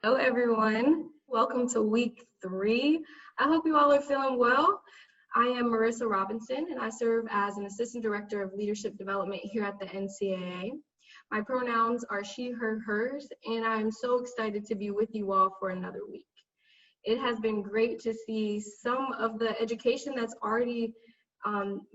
Hello, everyone. Welcome to week 3. I hope you all are feeling well. I am Marissa Robinson, and I serve as an Assistant Director of Leadership Development here at the NCAA. My pronouns are she, her, hers, and I'm so excited to be with you all for another week. It has been great to see some of the education that's already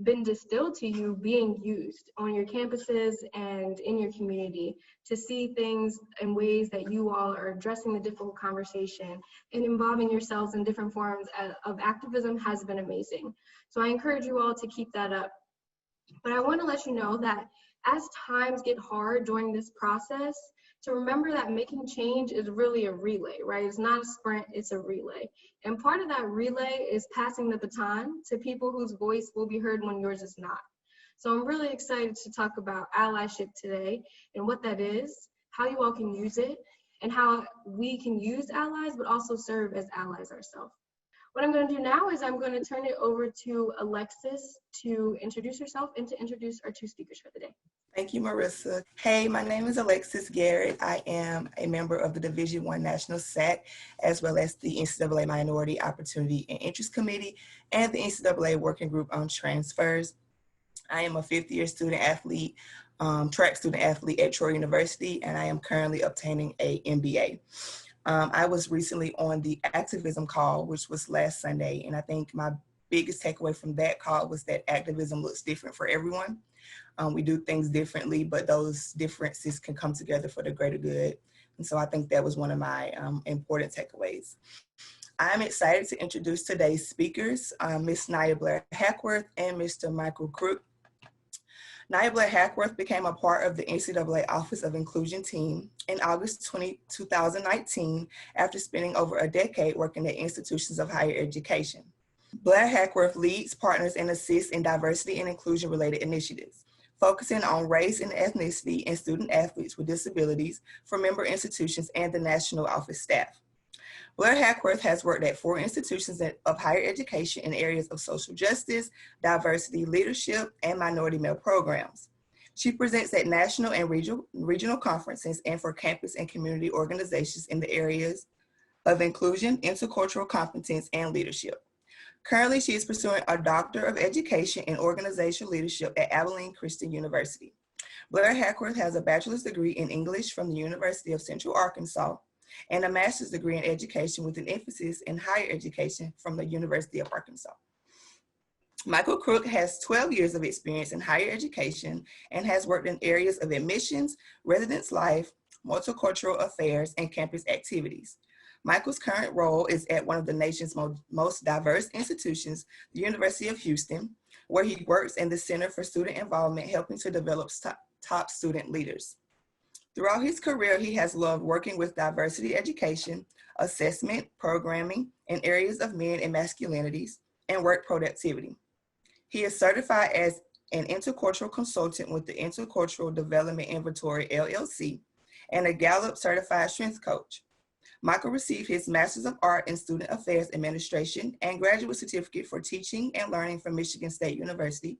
been distilled to you being used on your campuses and in your community, to see things in ways that you all are addressing the difficult conversation and involving yourselves in different forms of activism has been amazing. So I encourage you all to keep that up. But I want to let you know that as times get hard during this process, to remember that making change is really a relay, right? It's not a sprint, it's a relay. And part of that relay is passing the baton to people whose voice will be heard when yours is not. So I'm really excited to talk about allyship today and what that is, how you all can use it, and how we can use allies, but also serve as allies ourselves. What I'm going to do now is I'm going to turn it over to Alexis to introduce herself and to introduce our 2 speakers for the day. Thank you, Marissa. Hey, my name is Alexis Garrett. I am a member of the Division I National SAC, as well as the NCAA Minority Opportunity and Interest Committee and the NCAA Working Group on Transfers. I am a 5th-year student athlete, track student athlete at Troy University, and I am currently obtaining an MBA. I was recently on the activism call, which was last Sunday, and I think my biggest takeaway from that call was that activism looks different for everyone. We do things differently, but those differences can come together for the greater good. And so I think that was one of my important takeaways. I'm excited to introduce today's speakers, Ms. Nia Blair Hackworth and Mr. Michael Crook. Nia Blair Hackworth became a part of the NCAA Office of Inclusion team in August 2019 after spending over a decade working at institutions of higher education. Blair Hackworth leads, partners, and assists in diversity and inclusion related initiatives, focusing on race and ethnicity and student athletes with disabilities for member institutions and the national office staff. Blair Hackworth has worked at 4 institutions of higher education in areas of social justice, diversity, leadership, and minority male programs. She presents at national and regional conferences and for campus and community organizations in the areas of inclusion, intercultural competence, and leadership. Currently, she is pursuing a Doctor of Education in Organizational Leadership at Abilene Christian University. Blair Hackworth has a bachelor's degree in English from the University of Central Arkansas and a master's degree in education with an emphasis in higher education from the University of Arkansas. Michael Crook has 12 years of experience in higher education and has worked in areas of admissions, residence life, multicultural affairs, and campus activities. Michael's current role is at one of the nation's most diverse institutions, the University of Houston, where he works in the Center for Student Involvement, helping to develop top student leaders. Throughout his career, he has loved working with diversity education, assessment, programming, in areas of men and masculinities, and work productivity. He is certified as an intercultural consultant with the Intercultural Development Inventory, LLC, and a Gallup certified strength coach. Michael received his Master's of Art in Student Affairs Administration and Graduate Certificate for Teaching and Learning from Michigan State University,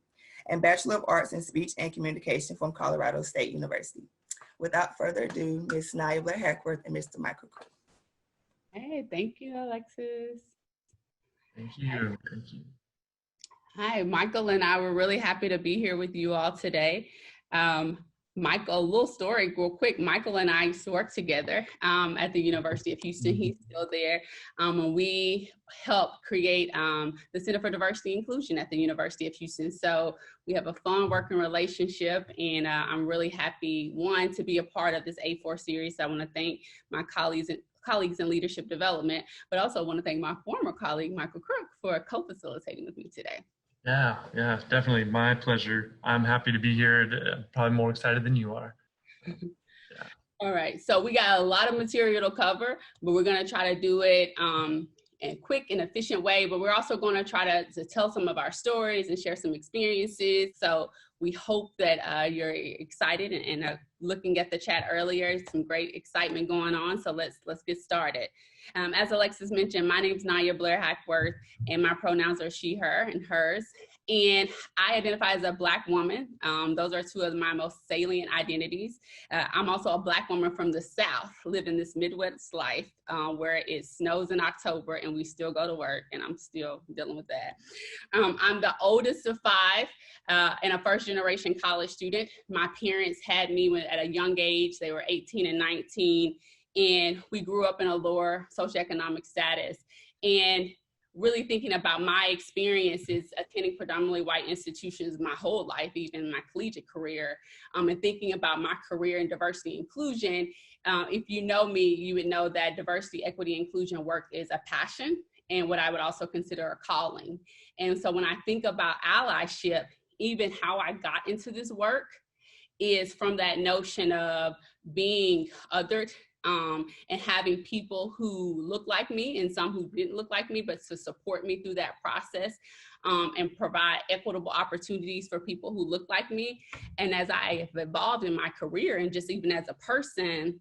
and Bachelor of Arts in Speech and Communication from Colorado State University. Without further ado, Ms. Nia Blair Hackworth and Mr. Michael Crook. Hey, thank you, Alexis. Thank you. Thank you. Hi, Michael and I were really happy to be here with you all today. Michael, a little story real quick. Michael and I used to work together at the University of Houston. He's still there. And we helped create the Center for Diversity and Inclusion at the University of Houston. So we have a fun working relationship, and I'm really happy, one, to be a part of this A4 series. So I want to thank my colleagues in leadership development, but also want to thank my former colleague, Michael Crook, for co-facilitating with me today. Yeah, definitely. My pleasure. I'm happy to be here. Probably more excited than you are. Yeah. All right, so we got a lot of material to cover, but we're going to try to do it in a quick and efficient way, but we're also going to try to tell some of our stories and share some experiences. So we hope that you're excited and looking at the chat earlier, some great excitement going on. So let's get started. As Alexis mentioned, my name is Nia Blair Hackworth, and my pronouns are she, her, and hers. And I identify as a Black woman. Those are two of my most salient identities. I'm also a Black woman from the South, living this Midwest life where it snows in October and we still go to work, and I'm still dealing with that. I'm the oldest of five and a first-generation college student. My parents had me at a young age. They were 18 and 19, and we grew up in a lower socioeconomic status. And really thinking about my experiences attending predominantly white institutions my whole life, even my collegiate career, and thinking about my career in diversity and inclusion. If you know me, you would know that diversity, equity, inclusion work is a passion and what I would also consider a calling. And so when I think about allyship, even how I got into this work is from that notion of being othered, and having people who look like me and some who didn't look like me, but to support me through that process, and provide equitable opportunities for people who look like me. And as I have evolved in my career and just even as a person,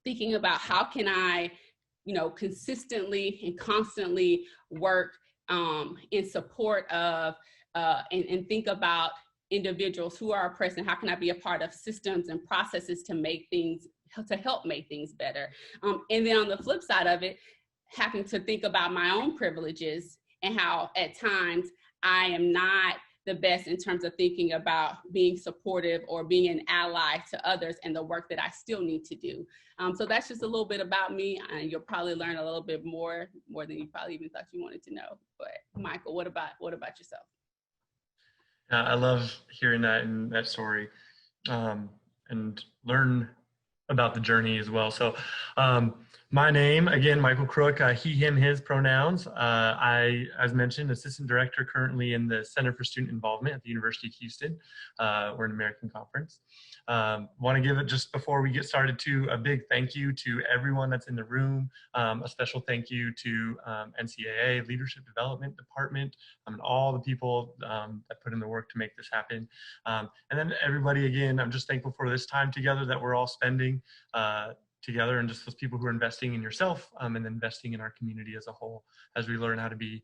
thinking about how can I, consistently and constantly work in support of and think about individuals who are oppressed, and how can I be a part of systems and processes to help make things better. And then on the flip side of it, having to think about my own privileges and how at times I am not the best in terms of thinking about being supportive or being an ally to others and the work that I still need to do. So that's just a little bit about me, and you'll probably learn a little bit more than you probably even thought you wanted to know. But Michael, what about yourself? I love hearing that and that story, and learn about the journey as well. So my name, again, Michael Crook, he, him, his pronouns. I, as mentioned, assistant director currently in the Center for Student Involvement at the University of Houston. We're an American conference. Want to give it, just before we get started, to a big thank you to everyone that's in the room. A special thank you to NCAA, Leadership Development Department, and all the people that put in the work to make this happen. And then everybody, again, I'm just thankful for this time together that we're all spending together, and just those people who are investing in yourself and then investing in our community as a whole as we learn how to be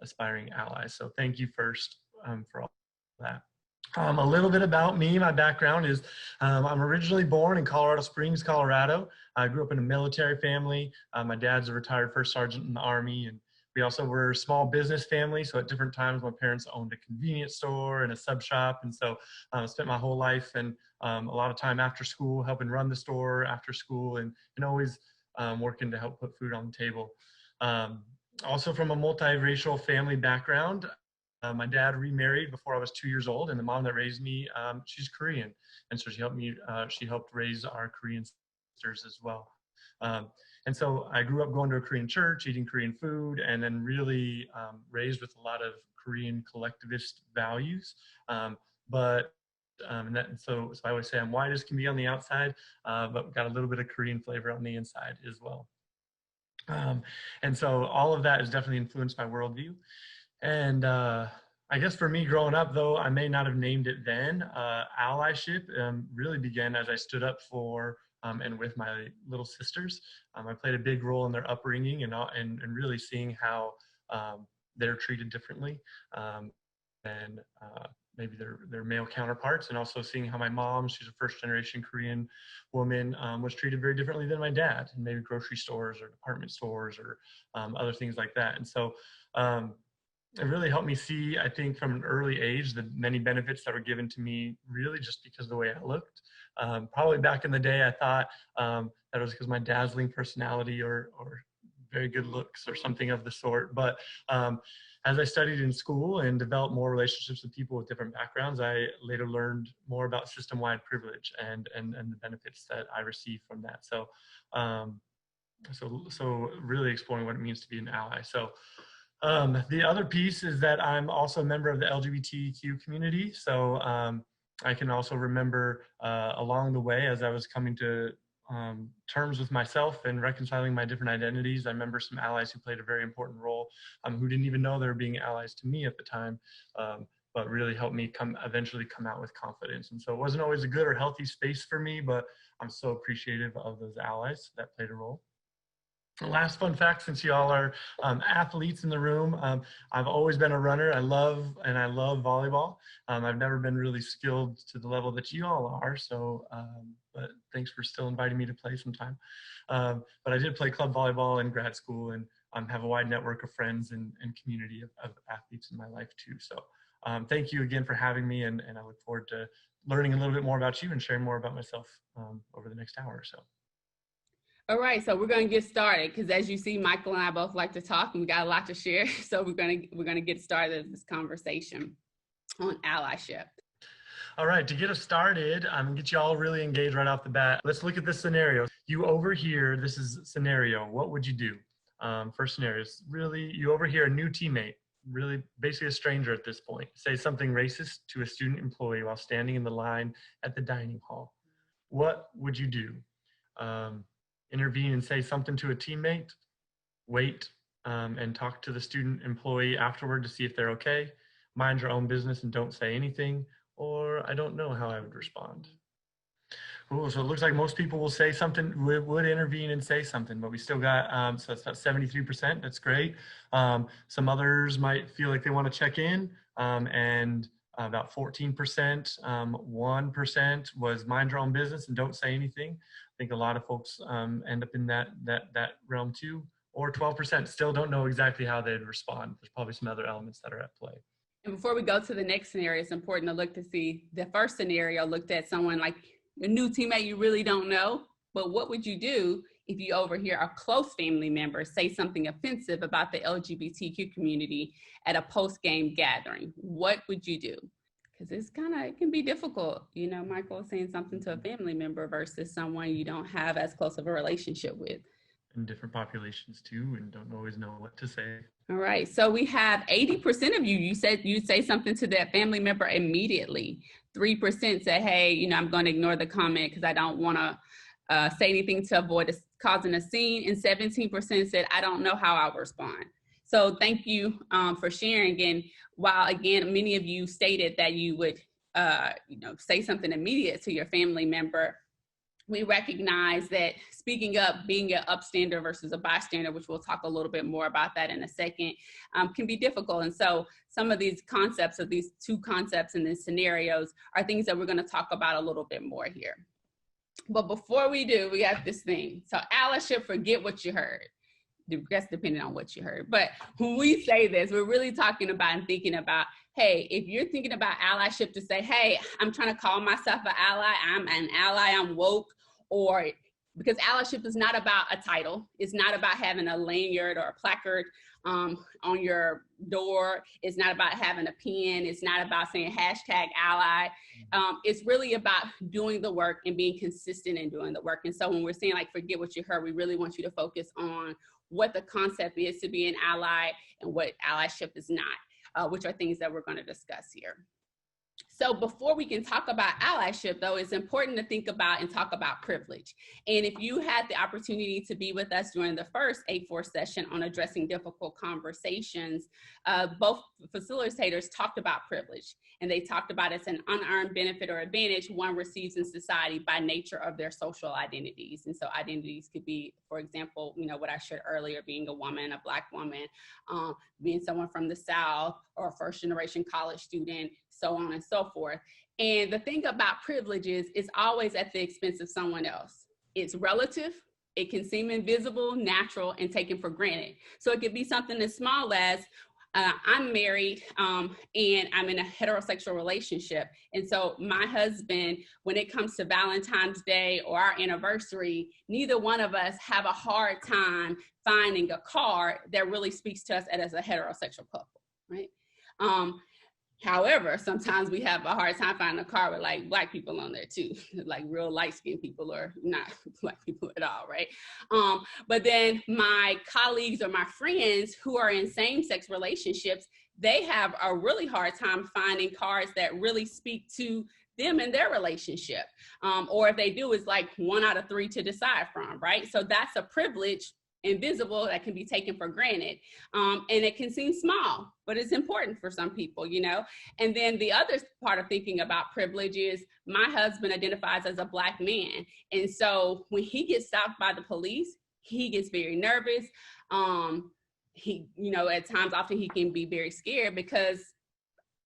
aspiring allies. So thank you first for all that. A little bit about me. My background is I'm originally born in Colorado Springs, Colorado. I grew up in a military family. My dad's a retired first sergeant in the Army, and we also were a small business family. So at different times, my parents owned a convenience store and a sub shop. And so I spent my whole life and a lot of time after school helping run the store after school, and always working to help put food on the table. Also from a multiracial family background. My dad remarried before I was 2 years old, and the mom that raised me, she's Korean. And so she helped raise our Korean sisters as well. And so I grew up going to a Korean church, eating Korean food, and then really raised with a lot of Korean collectivist values. So I always say I'm white as can be on the outside, but got a little bit of Korean flavor on the inside as well. And so all of that is definitely influenced my worldview. And I guess for me growing up, though I may not have named it then, allyship really began as I stood up for and with my little sisters. I played a big role in their upbringing and really seeing how they're treated differently than maybe their male counterparts, and also seeing how my mom, she's a first generation Korean woman, was treated very differently than my dad in maybe grocery stores or department stores or other things like that. And so it really helped me see, I think, from an early age, the many benefits that were given to me really just because of the way I looked. Probably back in the day, I thought that it was because my dazzling personality or very good looks or something of the sort. But as I studied in school and developed more relationships with people with different backgrounds, I later learned more about system-wide privilege and the benefits that I received from that. So really exploring what it means to be an ally. So the other piece is that I'm also a member of the LGBTQ community. So I can also remember along the way as I was coming to terms with myself and reconciling my different identities, I remember some allies who played a very important role, who didn't even know they were being allies to me at the time, but really helped me eventually come out with confidence. And so it wasn't always a good or healthy space for me, but I'm so appreciative of those allies that played a role. Last fun fact, since you all are athletes in the room, I've always been a runner. I love volleyball. I've never been really skilled to the level that you all are. So, but thanks for still inviting me to play sometime. But I did play club volleyball in grad school, and have a wide network of friends and community of athletes in my life too. So thank you again for having me, and I look forward to learning a little bit more about you and sharing more about myself over the next hour or so. All right, so we're going to get started because, as you see, Michael and I both like to talk, and we got a lot to share. So we're going to get started with this conversation on allyship. All right, to get us started, I'm gonna get you all really engaged right off the bat. Let's look at this scenario. You overhear, this is scenario, what would you do? First scenario is really, you overhear a new teammate, really basically a stranger at this point, say something racist to a student employee while standing in the line at the dining hall. What would you do? Intervene and say something to a teammate, wait and talk to the student employee afterward to see if they're okay, mind your own business and don't say anything, or I don't know how I would respond. Cool, so it looks like most people will say something, would intervene and say something, but we still got, so it's about 73%, that's great. Some others might feel like they want to check in, and about 14%, 1% was mind your own business and don't say anything. I think a lot of folks end up in that realm too, or 12% still don't know exactly how they'd respond. There's probably some other elements that are at play. And before we go to the next scenario, it's important to look to see the first scenario looked at someone like a new teammate you really don't know, but what would you do if you overhear a close family member say something offensive about the LGBTQ community at a post-game gathering? What would you do? Because it can be difficult, you know, Michael, saying something to a family member versus someone you don't have as close of a relationship with. In different populations too, and don't always know what to say. All right, so we have 80% of you said you'd say something to that family member immediately. 3% said, hey, you know, I'm going to ignore the comment because I don't want to say anything to avoid causing a scene. And 17% said, I don't know how I'll respond. So thank you for sharing. And while, again, many of you stated that you would, you know, say something immediate to your family member, we recognize that speaking up, being an upstander versus a bystander, which we'll talk a little bit more about that in a second, can be difficult. And so some of these concepts, of these two concepts in these scenarios, are things that we're going to talk about a little bit more here. But before we do, we have this thing. So allyship, forget what you heard. That's depending on what you heard. But when we say this, we're really talking about and thinking about, hey, if you're thinking about allyship to say, hey, I'm trying to call myself an ally, I'm an ally, I'm woke, or because allyship is not about a title. It's not about having a lanyard or a placard on your door. It's not about having a pen. It's not about saying #ally. It's really about doing the work and being consistent in doing the work. And so when we're saying like, forget what you heard, we really want you to focus on what the concept is to be an ally and what allyship is not, which are things that we're going to discuss here. So before we can talk about allyship, though, it's important to think about and talk about privilege. And if you had the opportunity to be with us during the first A4 session on addressing difficult conversations, both facilitators talked about privilege. And they talked about it's an unearned benefit or advantage one receives in society by nature of their social identities. And so identities could be, for example, you know, what I shared earlier, being a woman, a Black woman, being someone from the South, or a first generation college student, so on and so forth. And the thing about privileges is always at the expense of someone else. It's relative, it can seem invisible, natural, and taken for granted. So it could be something as small as, I'm married and I'm in a heterosexual relationship. And so my husband, when it comes to Valentine's Day or our anniversary, neither one of us have a hard time finding a card that really speaks to us as a heterosexual couple, right? However, sometimes we have a hard time finding a card with like Black people on there too, like real light-skinned people or not Black people at all, right? But then my colleagues or my friends who are in same-sex relationships, they have a really hard time finding cards that really speak to them and their relationship. Or if they do, it's like 1 out of 3 to decide from, right? So that's a privilege, invisible, that can be taken for granted. And it can seem small, but it's important for some people, you know? And then the other part of thinking about privilege is my husband identifies as a Black man. And so when he gets stopped by the police, he gets very nervous. He, you know, at times, often he can be very scared because,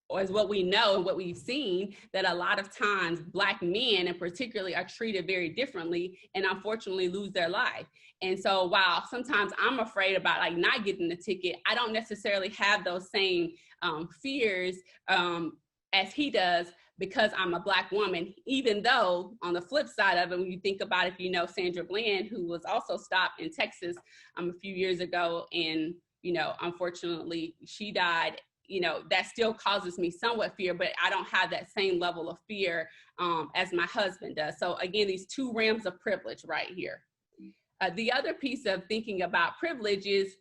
or as what we know and what we've seen, that a lot of times Black men and particularly are treated very differently and unfortunately lose their life. And so while sometimes I'm afraid about like not getting the ticket, I don't necessarily have those same fears as he does, because I'm a Black woman, even though on the flip side of it, when you think about, if you know Sandra Bland, who was also stopped in Texas a few years ago, and, you know, unfortunately she died, you know, that still causes me somewhat fear, but I don't have that same level of fear as my husband does. So again, these two realms of privilege right here. The other piece of thinking about privilege is,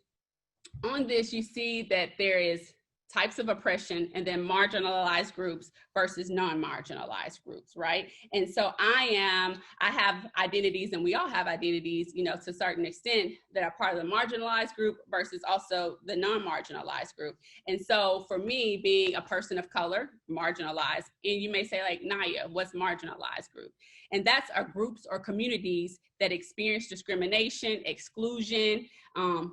on this, you see that there is types of oppression and then marginalized groups versus non-marginalized groups, right? And so I have identities, and we all have identities, you know, to a certain extent, that are part of the marginalized group versus also the non-marginalized group. And so for me, being a person of color, marginalized, and you may say like, Naya, what's marginalized group? And that's our groups or communities that experience discrimination, exclusion,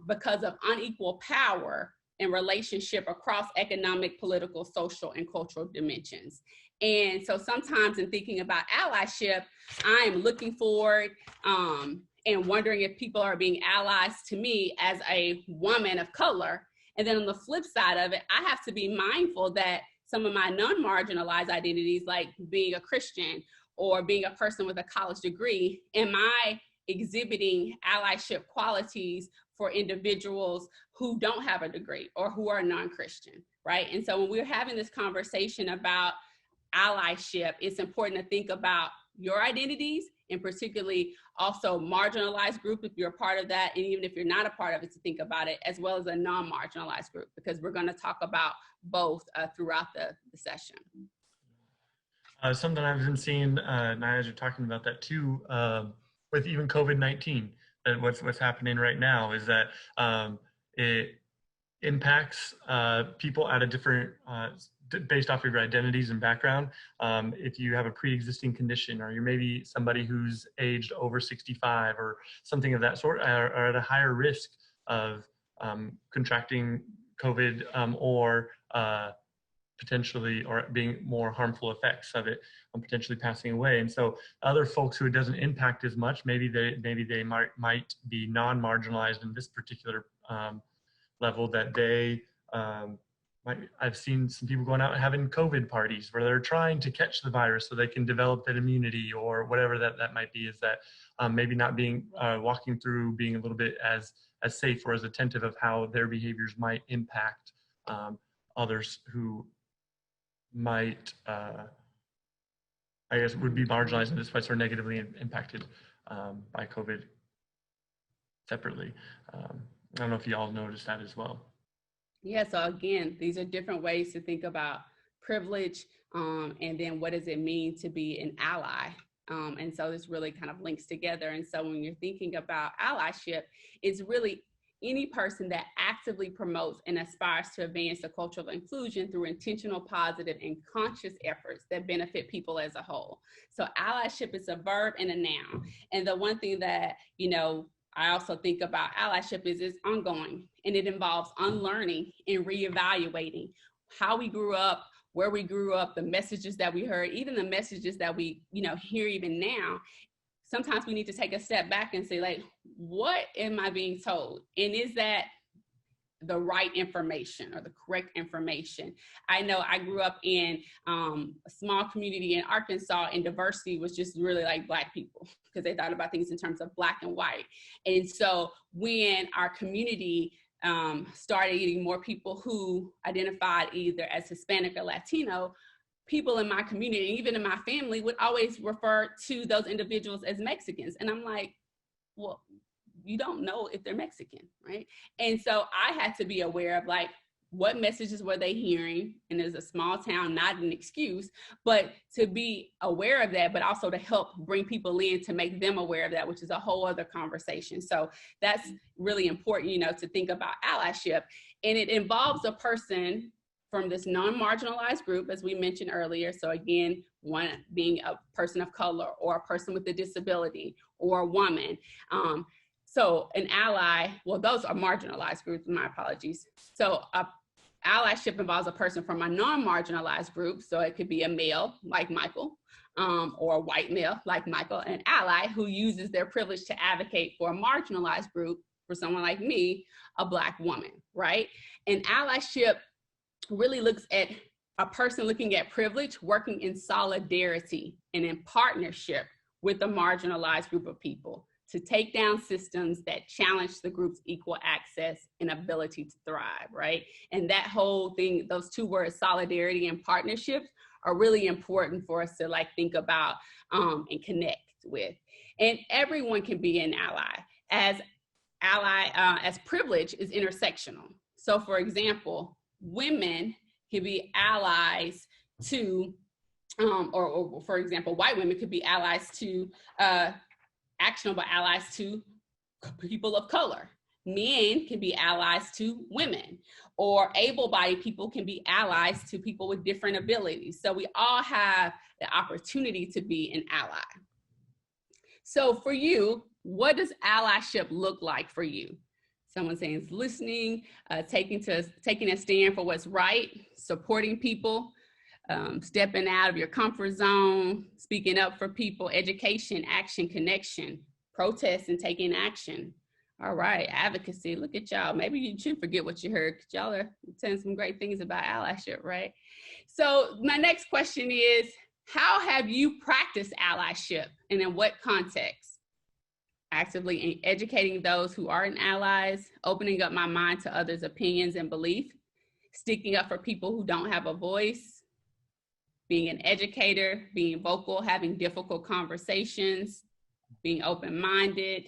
because of unequal power and relationship across economic, political, social, and cultural dimensions. And so sometimes in thinking about allyship, I'm looking forward and wondering if people are being allies to me as a woman of color. And then on the flip side of it, I have to be mindful that some of my non-marginalized identities, like being a Christian or being a person with a college degree, am I exhibiting allyship qualities for individuals who don't have a degree or who are non-Christian, right? And so when we're having this conversation about allyship, it's important to think about your identities, and particularly also marginalized group, if you're a part of that, and even if you're not a part of it, to think about it, as well as a non-marginalized group, because we're going to talk about both throughout the session. Something I've been seeing, Naya, as you're talking about that too, with even COVID-19, that what's happening right now is that it impacts people at a different, based off of your identities and background. If you have a pre-existing condition, or you're maybe somebody who's aged over 65 or something of that sort, are at a higher risk of contracting COVID or potentially, or being more harmful effects of it, potentially passing away. And so other folks who it doesn't impact as much, maybe they might be non-marginalized in this particular level, that they I've seen some people going out and having COVID parties where they're trying to catch the virus so they can develop that immunity, or whatever that might be, is that maybe not being walking through being a little bit as safe or as attentive of how their behaviors might impact others who might, I guess, would be marginalized in this place or negatively impacted by COVID separately. I don't know if you all noticed that as well. Yeah, so again, these are different ways to think about privilege, and then what does it mean to be an ally? And so this really kind of links together. And so when you're thinking about allyship, it's really any person that actively promotes and aspires to advance the culture of inclusion through intentional, positive, and conscious efforts that benefit people as a whole. So allyship is a verb and a noun. And the one thing that, you know, I also think about allyship is it's ongoing, and it involves unlearning and reevaluating how we grew up, where we grew up, the messages that we heard, even the messages that we, you know, hear even now. Sometimes we need to take a step back and say, like, what am I being told? And is that the right information or the correct information? I know I grew up in a small community in Arkansas, and diversity was just really like Black people, because they thought about things in terms of Black and white. And so when our community started getting more people who identified either as Hispanic or Latino, people in my community, and even in my family, would always refer to those individuals as Mexicans. And I'm like, well, you don't know if they're Mexican, right? And so I had to be aware of, like, what messages were they hearing? And as a small town, not an excuse, but to be aware of that, but also to help bring people in to make them aware of that, which is a whole other conversation. So that's really important, you know, to think about allyship. And it involves a person from this non-marginalized group, as we mentioned earlier. So again, one being a person of color, or a person with a disability, or a woman, So an ally, well, those are marginalized groups, my apologies. So allyship involves a person from a non-marginalized group. So it could be a male like Michael, or a white male like Michael, an ally who uses their privilege to advocate for a marginalized group, for someone like me, a Black woman, right? And allyship really looks at a person looking at privilege, working in solidarity and in partnership with a marginalized group of people to take down systems that challenge the group's equal access and ability to thrive, right? And that whole thing, those two words, solidarity and partnerships, are really important for us to like think about and connect with. And everyone can be an ally, as privilege is intersectional. So for example, women can be allies to, or for example, white women could be allies to, actionable allies to people of color. Men can be allies to women, or able-bodied people can be allies to people with different abilities. So we all have the opportunity to be an ally. So for you, what does allyship look like for you? Someone saying it's listening, taking a stand for what's right, supporting people, stepping out of your comfort zone, speaking up for people, education, action, connection, protest, and taking action. All right, advocacy, look at y'all. Maybe you should forget what you heard, because y'all are saying some great things about allyship, right? So my next question is, how have you practiced allyship, and in what context? Actively educating those who aren't allies, opening up my mind to others' opinions and belief, sticking up for people who don't have a voice, being an educator, being vocal, having difficult conversations, being open-minded.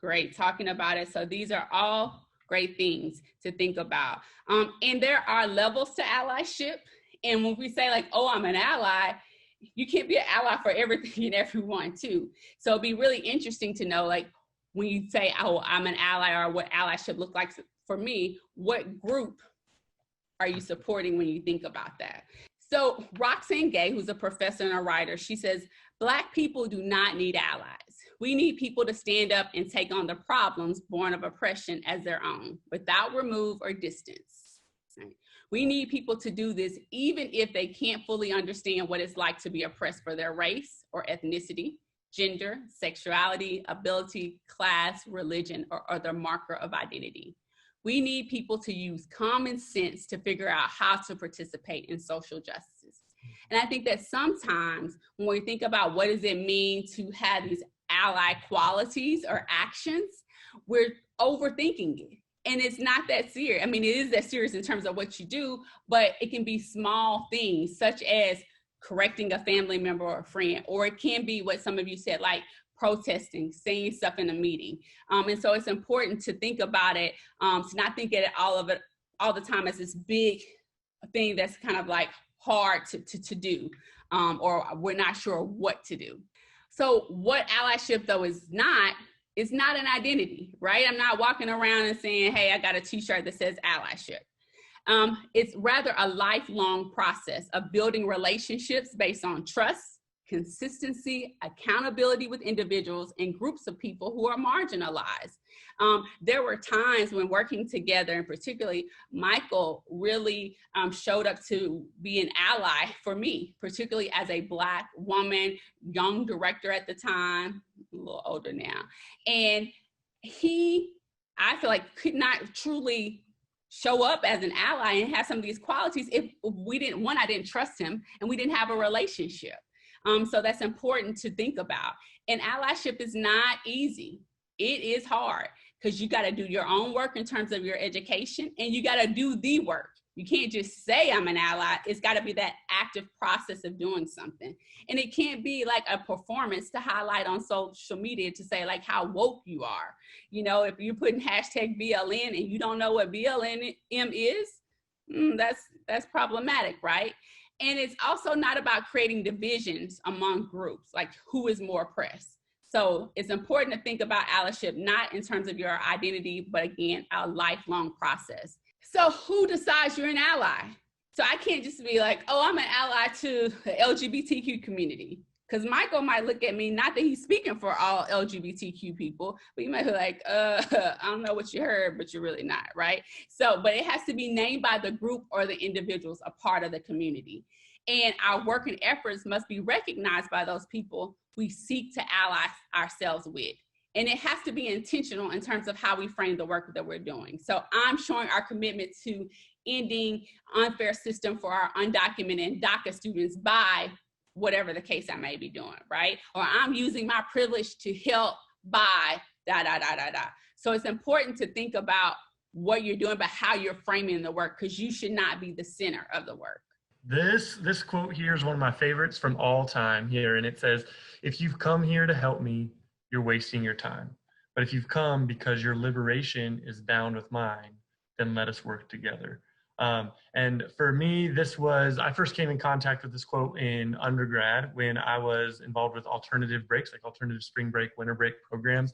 Great, talking about it. So these are all great things to think about. And there are levels to allyship. And when we say like, oh, I'm an ally, you can't be an ally for everything and everyone too. So it'd be really interesting to know, like, when you say, oh, I'm an ally, or what allyship look like for me, what group are you supporting when you think about that? So Roxane Gay, who's a professor and a writer, she says, Black people do not need allies. We need people to stand up and take on the problems born of oppression as their own, without remove or distance. Right? We need people to do this even if they can't fully understand what it's like to be oppressed for their race or ethnicity, gender, sexuality, ability, class, religion, or other marker of identity. We need people to use common sense to figure out how to participate in social justice. And I think that sometimes when we think about what does it mean to have these ally qualities or actions, we're overthinking it. And it's not that serious. I mean, it is that serious in terms of what you do, but it can be small things such as correcting a family member or a friend, or it can be what some of you said, like protesting, saying stuff in a meeting. And so it's important to think about it, to not think of it all the time as this big thing that's kind of like hard to do, or we're not sure what to do. So what allyship though is not, it's not an identity, right? I'm not walking around and saying, hey, I got a t-shirt that says allyship. It's rather a lifelong process of building relationships based on trust, consistency, accountability with individuals and groups of people who are marginalized. There were times when working together, and particularly Michael really showed up to be an ally for me, particularly as a Black woman, young director at the time, a little older now. And he, I feel like, could not truly show up as an ally and have some of these qualities if we didn't, one, I didn't trust him, and we didn't have a relationship. So that's important to think about. And allyship is not easy. It is hard because you got to do your own work in terms of your education, and you got to do the work. You can't just say I'm an ally. It's got to be that active process of doing something. And it can't be like a performance to highlight on social media to say like how woke you are. You know, if you're putting hashtag BLN and you don't know what BLM is, that's problematic, right? And it's also not about creating divisions among groups, like who is more oppressed. So it's important to think about allyship, not in terms of your identity, but again, a lifelong process. So who decides you're an ally? So I can't just be like, oh, I'm an ally to the LGBTQ community. Because Michael might look at me, not that he's speaking for all LGBTQ people, but he might be like, I don't know what you heard, but you're really not, right? So, but it has to be named by the group or the individuals, a part of the community. And our work and efforts must be recognized by those people we seek to ally ourselves with. And it has to be intentional in terms of how we frame the work that we're doing. So I'm showing our commitment to ending unfair system for our undocumented and DACA students by whatever the case I may be doing, right? Or I'm using my privilege to help by da, da, da, da, da. So it's important to think about what you're doing, but how you're framing the work, because you should not be the center of the work. This quote here is one of my favorites from all time here, and it says, "If you've come here to help me, you're wasting your time. But if you've come because your liberation is bound with mine, then let us work together." And for me, I first came in contact with this quote in undergrad when I was involved with alternative breaks, like alternative spring break, winter break programs.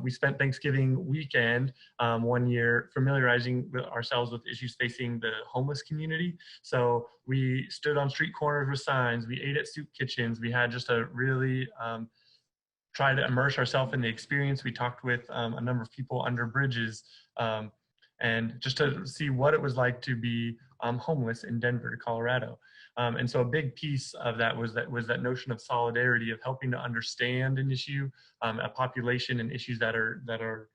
We spent Thanksgiving weekend one year familiarizing ourselves with issues facing the homeless community. So we stood on street corners with signs, we ate at soup kitchens, we had just a really try to immerse ourselves in the experience. We talked with a number of people under bridges, and just to see what it was like to be homeless in Denver, Colorado. And so a big piece of that was that notion of solidarity, of helping to understand an issue, a population, and issues that are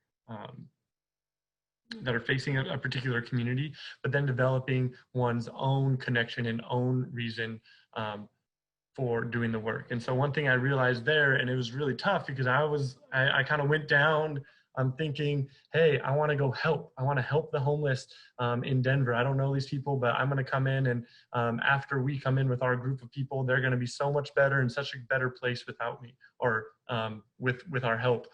facing a particular community, but then developing one's own connection and own reason for doing the work. And so one thing I realized there, and it was really tough because I kind of went down thinking, hey, I want to go help. I want to help the homeless in Denver. I don't know these people, but I'm going to come in, and after we come in with our group of people, they're going to be so much better and such a better place without me, or with our help.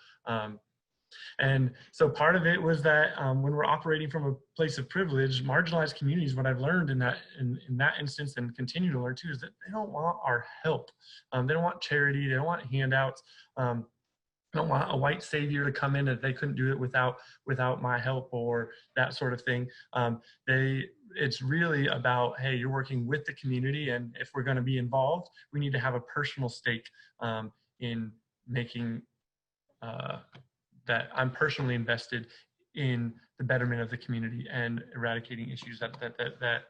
And so part of it was that when we're operating from a place of privilege, marginalized communities, what I've learned in that instance, and continue to learn too, is that they don't want our help. They don't want charity. They don't want handouts. They don't want a white savior to come in if they couldn't do it without my help, or that sort of thing. It's really about, hey, you're working with the community, and if we're going to be involved, we need to have a personal stake in making that I'm personally invested in the betterment of the community and eradicating issues that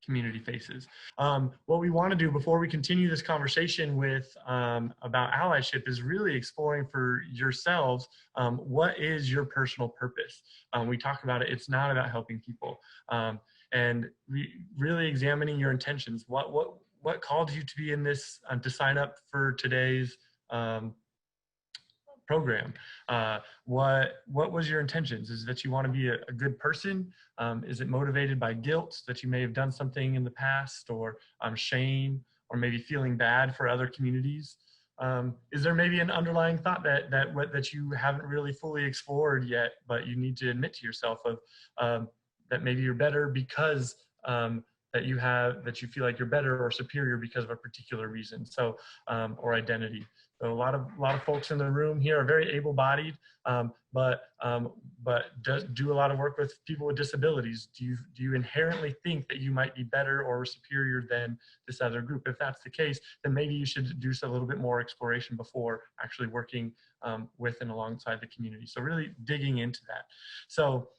community faces. What we want to do before we continue this conversation with about allyship is really exploring for yourselves what is your personal purpose. We talk about it. It's not about helping people, and really examining your intentions. What called you to be in this, to sign up for today's program? What was your intentions? Is it that you want to be a good person? Is it motivated by guilt that you may have done something in the past, or shame, or maybe feeling bad for other communities? Is there maybe an underlying thought that you haven't really fully explored yet, but you need to admit to yourself of that maybe you're better because that you feel like you're better or superior because of a particular reason, so or identity. So a lot of folks in the room here are very able-bodied, but do a lot of work with people with disabilities. Do you inherently think that you might be better or superior than this other group? If that's the case, then maybe you should do a little bit more exploration before actually working with and alongside the community. So really digging into that. So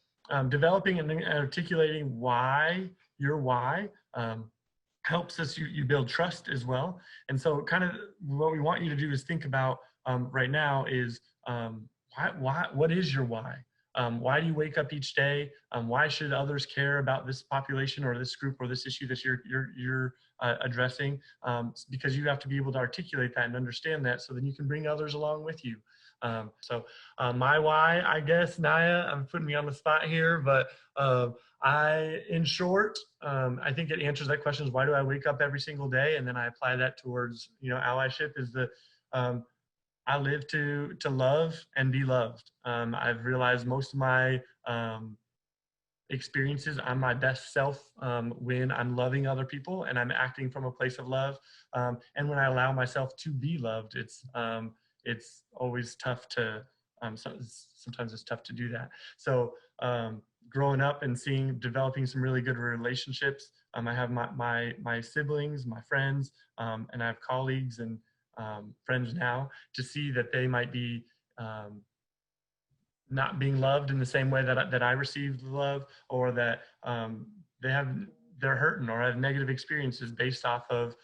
developing and articulating your why helps us, you build trust as well. And so kind of what we want you to do is think about right now is what is your why? Why do you wake up each day? Why should others care about this population or this group or this issue that you're addressing? Because you have to be able to articulate that and understand that, so then you can bring others along with you. So my why, I guess, Naya, I'm putting me on the spot here, but in short, I think it answers that question, is why do I wake up every single day? And then I apply that towards, allyship is I live to love and be loved. I've realized most of my experiences, I'm my best self when I'm loving other people and I'm acting from a place of love. And when I allow myself to be loved, it's always tough to, sometimes it's tough to do that. So growing up and developing some really good relationships. I have my siblings, my friends, and I have colleagues and friends now, to see that they might be not being loved in the same way that I received love, or that they're hurting or have negative experiences based off of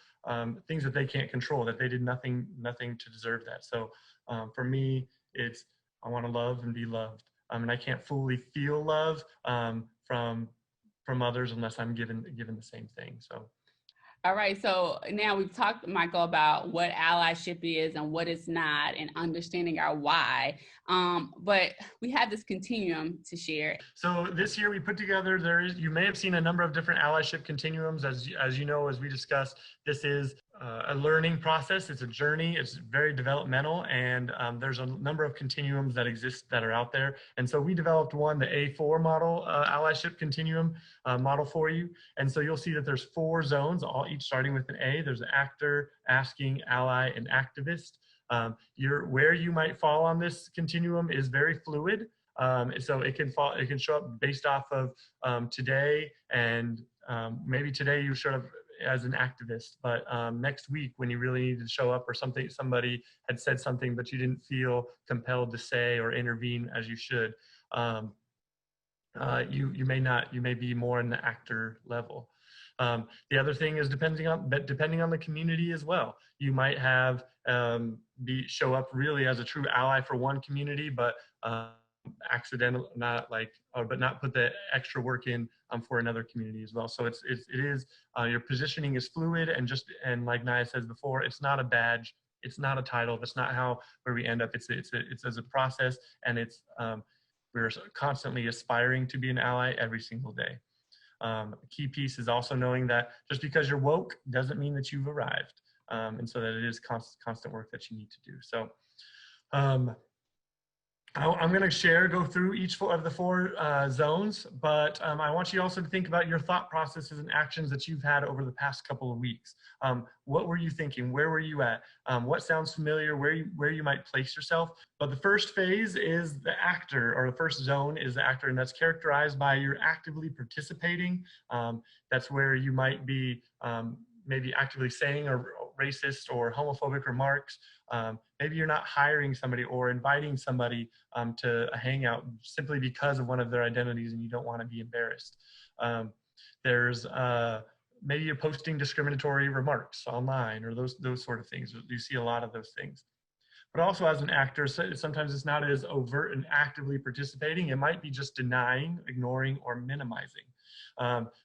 things that they can't control, that they did nothing to deserve that. So for me, it's, I want to love and be loved, and I can't fully feel love from others unless I'm given the same thing. So. All right, so now we've talked, Michael, about what allyship is and what it's not, and understanding our why. But we have this continuum to share. So this year we put together, you may have seen a number of different allyship continuums. As you know, as we discussed, this is a learning process. It's a journey. It's very developmental, and there's a number of continuums that exist that are out there. And so we developed one, the A4 model, allyship continuum model for you. And so you'll see that there's 4 zones, each starting with an A. There's an actor, asking, ally, and activist. Where you might fall on this continuum is very fluid. So it can show up based off of today, and maybe today you showed up as an activist, but next week when you really needed to show up, or somebody had said something but you didn't feel compelled to say or intervene as you should, you may be more in the actor level. The other thing is depending on the community as well. You might have show up really as a true ally for one community, but accidental, but not put the extra work in for another community as well. So it is your positioning is fluid, and like Naya says before, it's not a badge, it's not a title, that's not where we end up. It's as a process, and we're constantly aspiring to be an ally every single day. A key piece is also knowing that just because you're woke doesn't mean that you've arrived, and so that it is constant work that you need to do. So I'm going to go through each of the 4 zones, but I want you also to think about your thought processes and actions that you've had over the past couple of weeks. What were you thinking? Where were you at? What sounds familiar? Where you might place yourself? But the first phase is the actor, or the first zone is the actor, and that's characterized by you're actively participating. That's where you might be maybe actively saying racist or homophobic remarks. Maybe you're not hiring somebody or inviting somebody to a hangout simply because of one of their identities and you don't want to be embarrassed. There's maybe you're posting discriminatory remarks online, or those sort of things. You see a lot of those things. But also as an actor, sometimes it's not as overt and actively participating. It might be just denying, ignoring, or minimizing.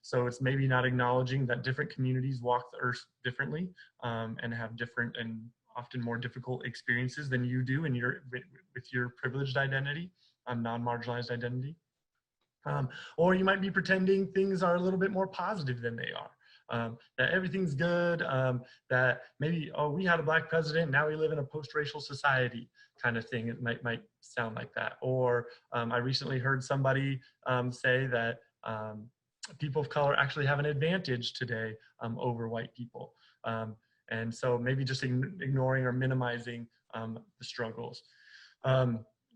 So it's maybe not acknowledging that different communities walk the earth differently and have different and often more difficult experiences than you do with your privileged identity, non-marginalized identity. Or you might be pretending things are a little bit more positive than they are. That everything's good, that maybe, oh, we had a Black president, now we live in a post-racial society kind of thing. It might sound like that. Or I recently heard somebody say that people of color actually have an advantage today over white people. And so maybe just ignoring or minimizing the struggles.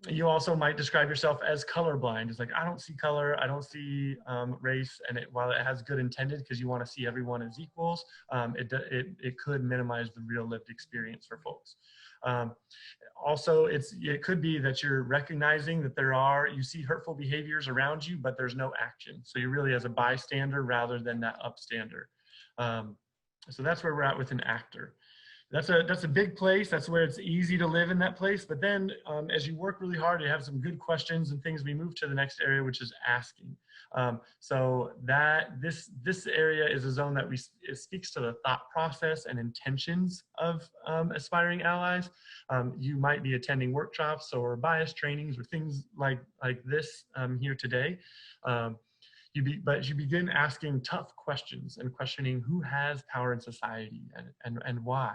You also might describe yourself as colorblind. It's like, I don't see color, I don't see race, and while it has good intended because you want to see everyone as equals, it could minimize the real lived experience for folks. Also, it could be that you're recognizing that you see hurtful behaviors around you, but there's no action. So you're really as a bystander rather than that upstander. So that's where we're at with an actor. That's a big place. That's where it's easy to live in that place. But then as you work really hard, you have some good questions and things, we move to the next area, which is asking. So this area is a zone that it speaks to the thought process and intentions of aspiring allies. You might be attending workshops or bias trainings or things like this here today. But you begin asking tough questions and questioning who has power in society and why.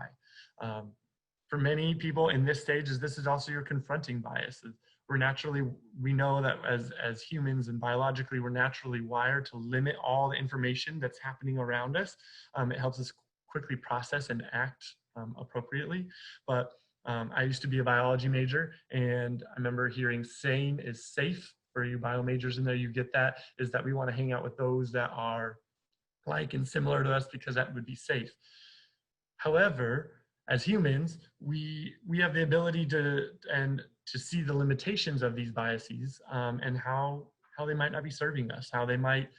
For many people in this stage, this is also your confronting biases. We know that as humans and biologically, we're naturally wired to limit all the information that's happening around us. It helps us quickly process and act appropriately. But I used to be a biology major, and I remember hearing sane is safe for you bio majors in there, you get that, is that we want to hang out with those that are like and similar to us because that would be safe. However, as humans, we have the ability to see the limitations of these biases, and how they might not be serving us, how they might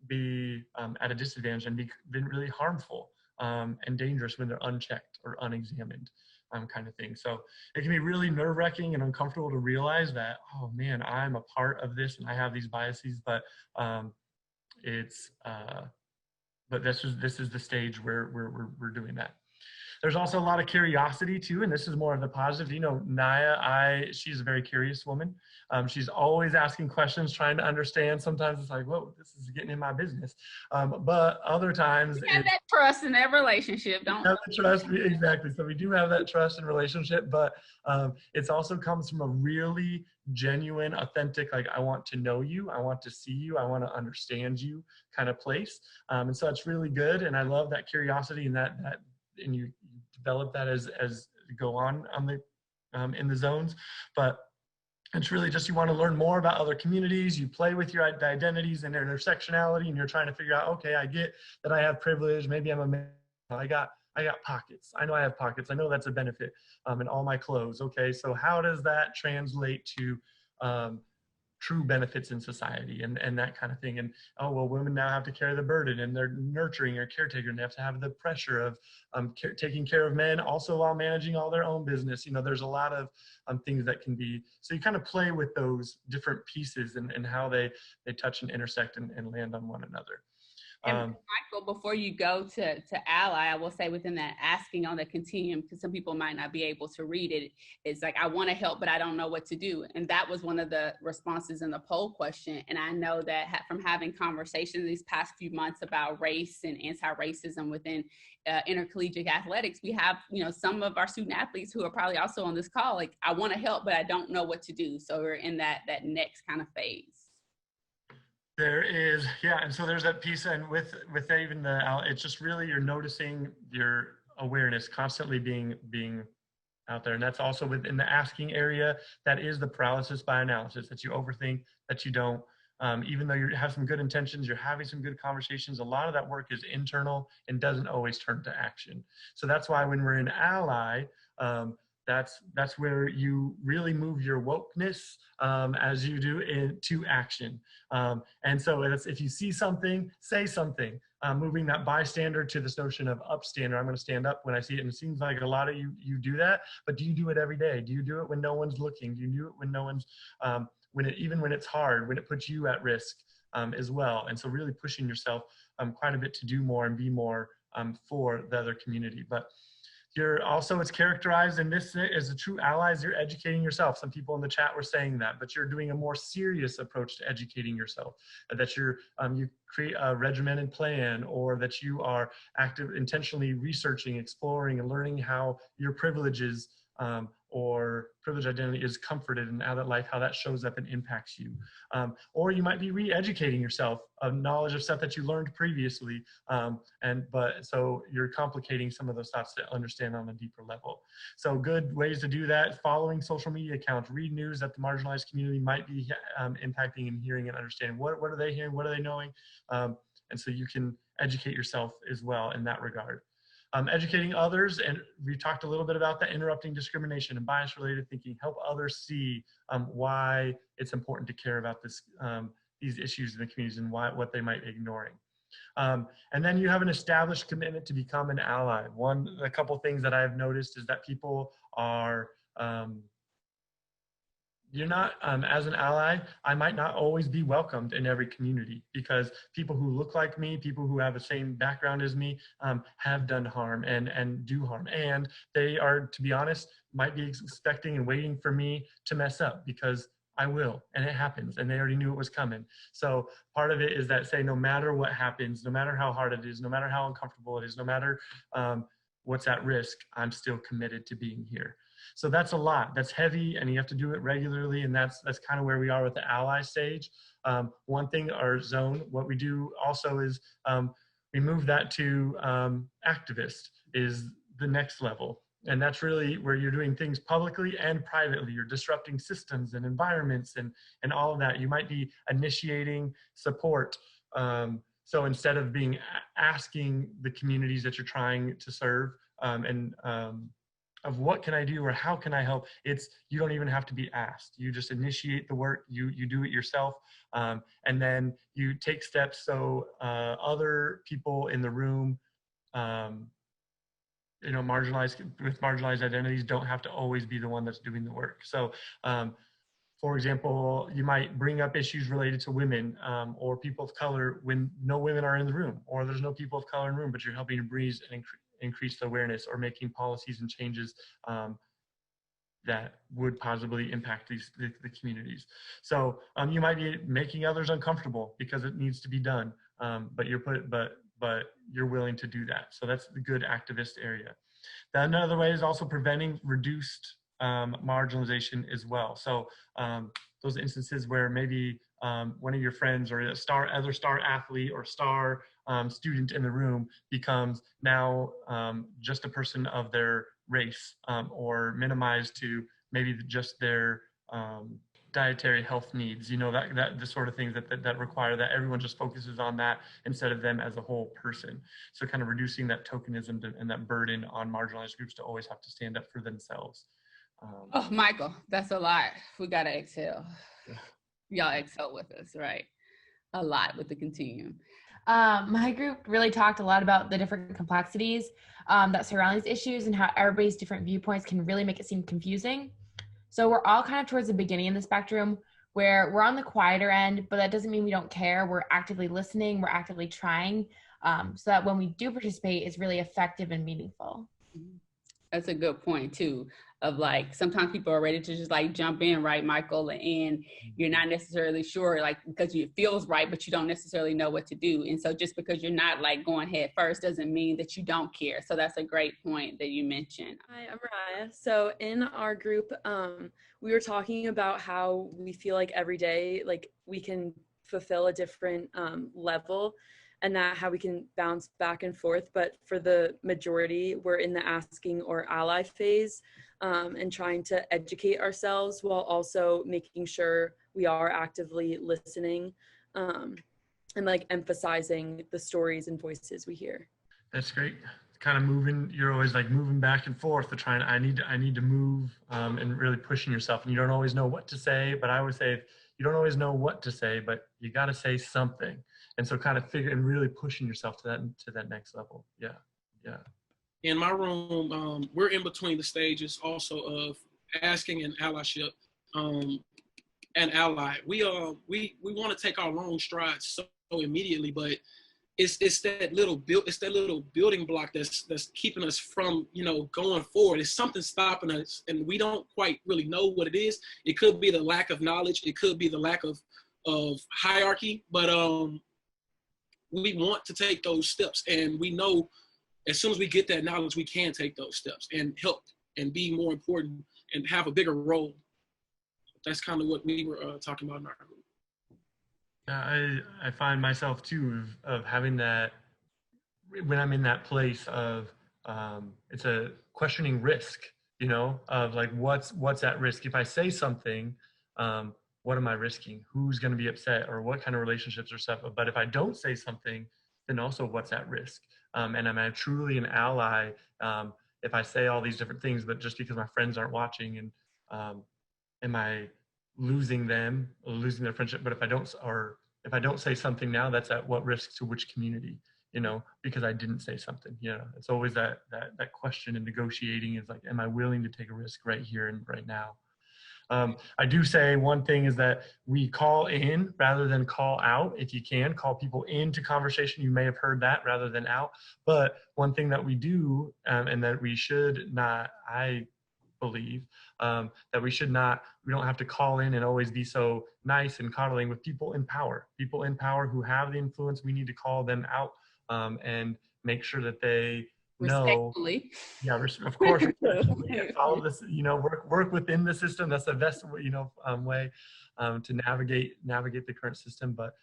be at a disadvantage and been really harmful and dangerous when they're unchecked or unexamined, kind of thing. So it can be really nerve-wracking and uncomfortable to realize that, oh man, I'm a part of this and I have these biases, but this is the stage where we're doing that. There's also a lot of curiosity too, and this is more of the positive. You know, Naya, she's a very curious woman. She's always asking questions, trying to understand. Sometimes it's like, whoa, this is getting in my business. But other times, we have that trust in that relationship, don't we? Have the trust, exactly. So we do have that trust in relationship, but it's also comes from a really genuine, authentic, like, I want to know you, I want to see you, I want to understand you kind of place. And so it's really good, and I love that curiosity and that and you develop that as you go on the in the zones. But it's really just, you want to learn more about other communities, you play with your identities and their intersectionality, and you're trying to figure out, okay, I get that I have privilege, maybe I'm a man, I got pockets, I know I have pockets, I know that's a benefit in all my clothes. Okay, so how does that translate to true benefits in society and that kind of thing? And oh, well, women now have to carry the burden, and they're nurturing or caretaker, and they have to have the pressure of taking care of men also while managing all their own business. You know, there's a lot of things that can be, so you kind of play with those different pieces and how they touch and intersect and land on one another. And Michael, before you go to Ally, I will say within that asking on the continuum, because some people might not be able to read it, it's like, I want to help, but I don't know what to do. And that was one of the responses in the poll question. And I know that from having conversations these past few months about race and anti-racism within intercollegiate athletics, we have, you know, some of our student athletes who are probably also on this call, like, I want to help, but I don't know what to do. So we're in that next kind of phase. There is, yeah, and so there's that piece, and with even it's just really, you're noticing your awareness constantly being out there, and that's also within the asking area. That is the paralysis by analysis, that you overthink, that you don't, even though you have some good intentions, you're having some good conversations, a lot of that work is internal and doesn't always turn to action. So that's why when we're in Ally, that's where you really move your wokeness as you do into action. And so if you see something, say something, moving that bystander to this notion of upstander. I'm going to stand up when I see it. And it seems like a lot of you do that, but do you do it every day? Do you do it when no one's looking? Do you do it when no one's, even when it's hard, when it puts you at risk as well? And so really pushing yourself quite a bit to do more and be more for the other community. But you're also, it's characterized in this as a true allies, you're educating yourself. Some people in the chat were saying that, but you're doing a more serious approach to educating yourself, that you create a regimented plan, or that you are intentionally researching, exploring, and learning how your privileges or privilege identity is comforted, and how that shows up and impacts you. Or you might be re-educating yourself of knowledge of stuff that you learned previously, so you're complicating some of those thoughts to understand on a deeper level. So good ways to do that: following social media accounts, read news that the marginalized community might be impacting, and hearing and understanding what are they hearing, what are they knowing, and so you can educate yourself as well in that regard. Educating others, and we talked a little bit about that, interrupting discrimination and bias-related thinking, help others see why it's important to care about these issues in the communities and what they might be ignoring. And then you have an established commitment to become an ally. A couple things that I've noticed is that people are, you're not, as an ally, I might not always be welcomed in every community, because people who look like me, people who have the same background as me, have done harm and do harm. And they are, to be honest, might be expecting and waiting for me to mess up, because I will, and it happens, and they already knew it was coming. So part of it is that, say, no matter what happens, no matter how hard it is, no matter how uncomfortable it is, no matter what's at risk, I'm still committed to being here. So that's a lot. That's heavy, and you have to do it regularly, and that's kind of where we are with the ally stage. One thing, our zone, what we do also is we move that to activist is the next level. And that's really where you're doing things publicly and privately. You're disrupting systems and environments and all of that. You might be initiating support. So instead of asking the communities that you're trying to serve of what can I do or how can I help, you don't even have to be asked. You just initiate the work, you do it yourself, and then you take steps so other people in the room, marginalized identities don't have to always be the one that's doing the work. So for example, you might bring up issues related to women or people of color when no women are in the room, or there's no people of color in the room, but you're helping to breeze and increase the awareness, or making policies and changes that would positively impact the communities. So you might be making others uncomfortable because it needs to be done, but you're willing to do that. So that's the good activist area. Then another way is also preventing reduced marginalization as well. So those instances where maybe one of your friends or other star athlete or star student in the room becomes now just a person of their race, or minimized to maybe just their dietary health needs, the sort of things that require that everyone just focuses on that instead of them as a whole person. So kind of reducing that tokenism and that burden on marginalized groups to always have to stand up for themselves. Oh, Michael, that's a lot. We got to exhale. Y'all exhale with us, right? A lot with the continuum. My group really talked a lot about the different complexities that surround these issues and how everybody's different viewpoints can really make it seem confusing. So we're all kind of towards the beginning of the spectrum where we're on the quieter end, but that doesn't mean we don't care. We're actively listening, we're actively trying, so that when we do participate, it's really effective and meaningful. That's a good point too, of like, sometimes people are ready to just like jump in, right, Michael? And you're not necessarily sure, like, because it feels right, but you don't necessarily know what to do. And so just because you're not like going head first doesn't mean that you don't care. So that's a great point that you mentioned. Hi, I'm Mariah. So in our group, we were talking about how we feel like every day, like we can fulfill a different level, and that how we can bounce back and forth. But for the majority, we're in the asking or ally phase, and trying to educate ourselves while also making sure we are actively listening, and like emphasizing the stories and voices we hear. That's great. Kind of moving, you're always like moving back and forth to trying, I need to move, and really pushing yourself. And you don't always know what to say, but I would say you don't always know what to say, but you got to say something. And so kind of really pushing yourself to that next level. Yeah. In my room, we're in between the stages also of asking and allyship, and ally. We want to take our long strides so immediately, but it's that little building block that's keeping us from going forward. It's something stopping us, and we don't quite really know what it is. It could be the lack of knowledge. It could be the lack of hierarchy, but we want to take those steps, and we know as soon as we get that knowledge, we can take those steps and help and be more important and have a bigger role. That's kind of what we were talking about in our group. Yeah, I find myself too of having that when I'm in that place of it's a questioning risk, of like what's at risk. If I say something, what am I risking? Who's going to be upset, or what kind of relationships are stuff? But if I don't say something, then also what's at risk? And am I truly an ally if I say all these different things, but just because my friends aren't watching, and am I losing them, or losing their friendship? But if I don't say something now, that's at what risk to which community? Because I didn't say something. It's always that question in negotiating is like, am I willing to take a risk right here and right now? I do say one thing is that we call in rather than call out. If you can, call people into conversation. You may have heard that rather than out. But one thing that we do, and that we should not, I believe, that we don't have to call in and always be so nice and coddling with people in power who have the influence. We need to call them out and make sure that they know. Respectfully. Yeah, of course. All of this, work within the system. That's the best, way to navigate the current system. But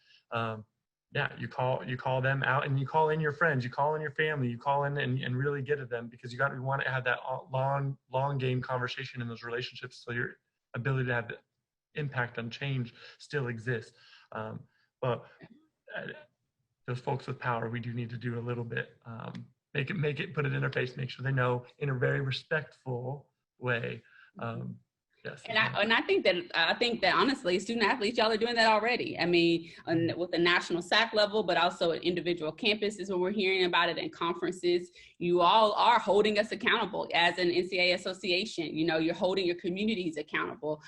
yeah, you call them out, and you call in your friends, you call in your family, you call in and really get at them, because you want to have that long game conversation in those relationships, so your ability to have the impact on change still exists. But those folks with power, we do need to do a little bit, put it in their face, make sure they know in a very respectful way. Yes. And I think that honestly, student athletes, y'all are doing that already. I mean, with the national SAC level, but also at individual campuses when we're hearing about it in conferences, you all are holding us accountable as an NCAA association. You know, you're holding your communities accountable.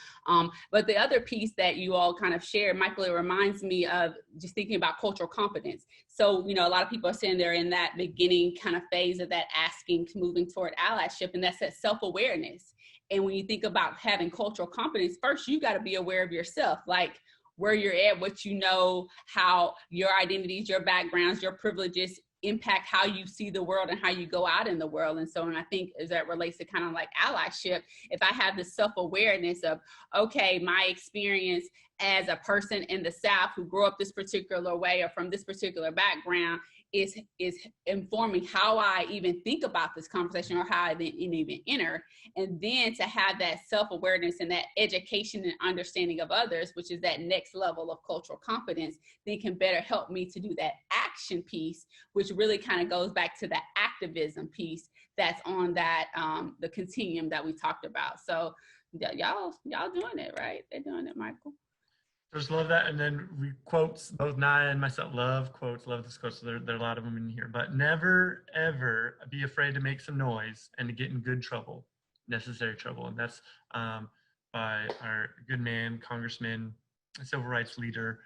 But the other piece that you all kind of shared, Michael, it reminds me of just thinking about cultural competence. So, you know, a lot of people are saying they're in that beginning kind of phase of that asking, moving toward allyship, and that's that self-awareness. And when you think about having cultural competence, first, you got to be aware of yourself, like where you're at, what you know, how your identities, your backgrounds, your privileges impact how you see the world and how you go out in the world. And so, and I think as that relates to kind of like allyship, if I have this self-awareness of, okay, my experience as a person in the South who grew up this particular way or from this particular background is informing how I even think about this conversation or how I then even enter. And then to have that self-awareness and that education and understanding of others, which is that next level of cultural competence, then can better help me to do that action piece, which really kind of goes back to the activism piece that's on that, the continuum that we talked about. So y'all doing it, right? They're doing it, Michael. Just love that. And then we quotes, both Naya and myself love quotes, love this quote. So there are a lot of them in here, but never, ever be afraid to make some noise and to get in good trouble, necessary trouble. And that's by our good man, Congressman, civil rights leader,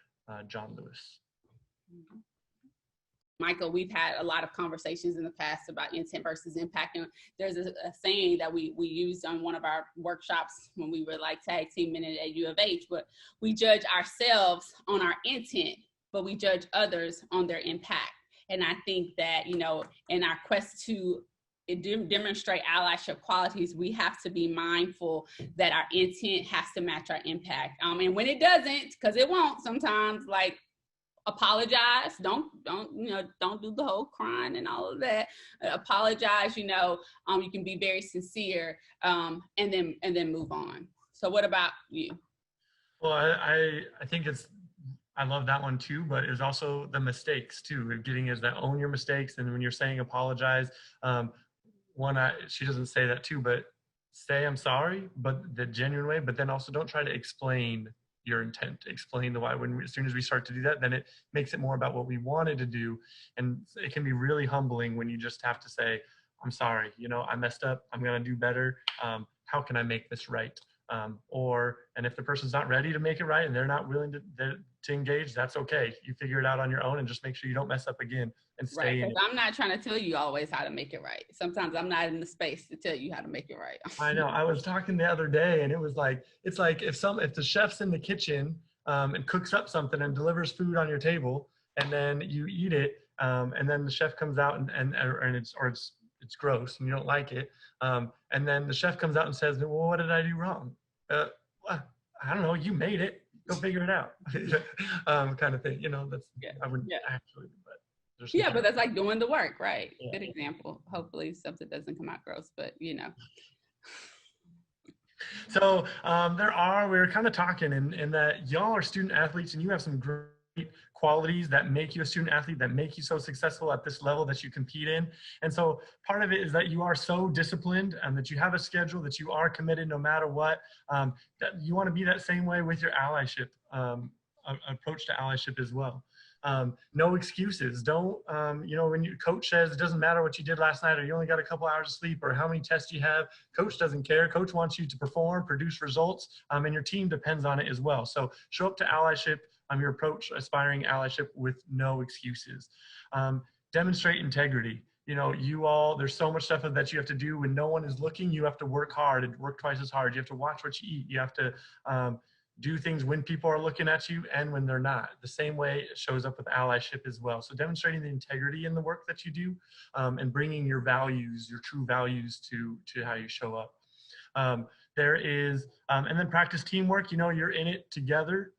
John Lewis. Michael, we've had a lot of conversations in the past about intent versus impact. And there's a saying that we used on one of our workshops when we were like tag teaming it at U of H, but we judge ourselves on our intent, but we judge others on their impact. And I think that, you know, in our quest to demonstrate allyship qualities, we have to be mindful that our intent has to match our impact. And when it doesn't, because it won't sometimes, like, apologize, don't do the whole crying and all of that. Apologize, you know, you can be very sincere, and then move on. So what about you? Well, I think I love that one too, but it's also the mistakes too. Getting is that own your mistakes, and when you're saying apologize, she doesn't say that too, but say I'm sorry, but the genuine way, but then also don't try to explain your intent, explain the why. As soon as we start to do that, then it makes it more about what we wanted to do. And it can be really humbling when you just have to say, I'm sorry, you know, I messed up, I'm going to do better. How can I make this right? And if the person's not ready to make it right and they're not willing to engage, that's okay. You figure it out on your own and just make sure you don't mess up again and stay in it. I'm not trying to tell you always how to make it right. Sometimes I'm not in the space to tell you how to make it right. I know. I was talking the other day, and it was like, it's like if the chef's in the kitchen and cooks up something and delivers food on your table, and then you eat it, and then the chef comes out and it's gross and you don't like it, and then the chef comes out and says, well, what did I do wrong? Well, I don't know. You made it. Go figure it out. Kind of thing. You know, I wouldn't actually, but. But that's like doing the work, right? Yeah. Good example. Hopefully something doesn't come out gross, but you know. So we're kind of talking in that y'all are student athletes and you have some great qualities that make you a student athlete, that make you so successful at this level that you compete in. And so part of it is that you are so disciplined and that you have a schedule, that you are committed no matter what. That you want to be that same way with your allyship approach to allyship as well. No excuses. Don't, when your coach says it doesn't matter what you did last night, or you only got a couple hours of sleep, or how many tests you have, coach doesn't care. Coach wants you to perform, produce results, and your team depends on it as well. So show up to allyship, your approach, aspiring allyship, with no excuses. Demonstrate integrity. You know, there's so much stuff that you have to do when no one is looking. You have to work hard and work twice as hard. You have to watch what you eat. You have to, do things when people are looking at you and when they're not. The same way it shows up with allyship as well. So demonstrating the integrity in the work that you do, and bringing your values, your true values to how you show up. There is, and then practice teamwork. You know, you're in it together.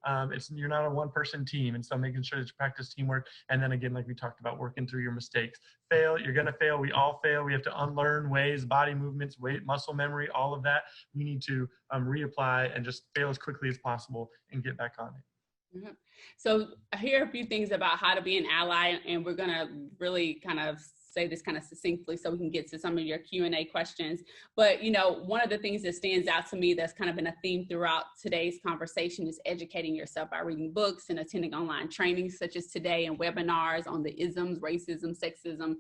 You're not a one-person team, and so making sure that you practice teamwork. And then again, like we talked about, working through your mistakes. Fail, you're gonna fail. We all fail. We have to unlearn ways, body movements, weight, muscle memory, all of that. We need to reapply and just fail as quickly as possible and get back on it. Mm-hmm. So here are a few things about how to be an ally, and we're gonna really kind of say this kind of succinctly so we can get to some of your Q&A questions. But, you know, one of the things that stands out to me that's kind of been a theme throughout today's conversation is educating yourself by reading books and attending online trainings such as today and webinars on the isms, racism, sexism,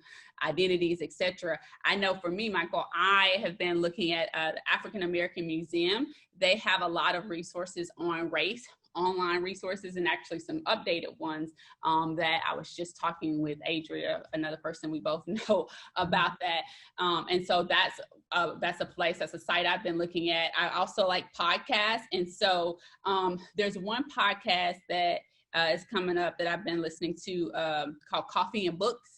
identities, etc. I know for me, Michael, I have been looking at the African American Museum. They have a lot of resources on race, online resources, and actually some updated ones that I was just talking with Adria, another person we both know, about that. And so that's a place, that's a site I've been looking at. I also like podcasts. And so there's one podcast that is coming up that I've been listening to called Coffee and Books.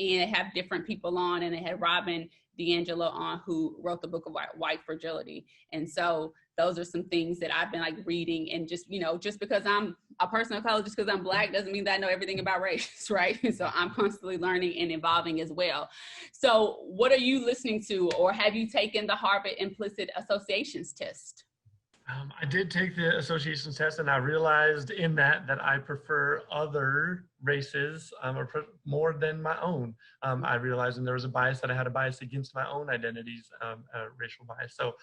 And they have different people on, and they had Robin DiAngelo on, who wrote the book of White Fragility. And so those are some things that I've been like reading, and just, you know, just because I'm a person of color, just because I'm Black doesn't mean that I know everything about race, right? So I'm constantly learning and evolving as well. So what are you listening to, or have you taken the Harvard Implicit Associations test? I did take the associations test, and I realized in that I prefer other races more than my own. I realized, and there was a bias, that I had a bias against my own identities, racial bias. So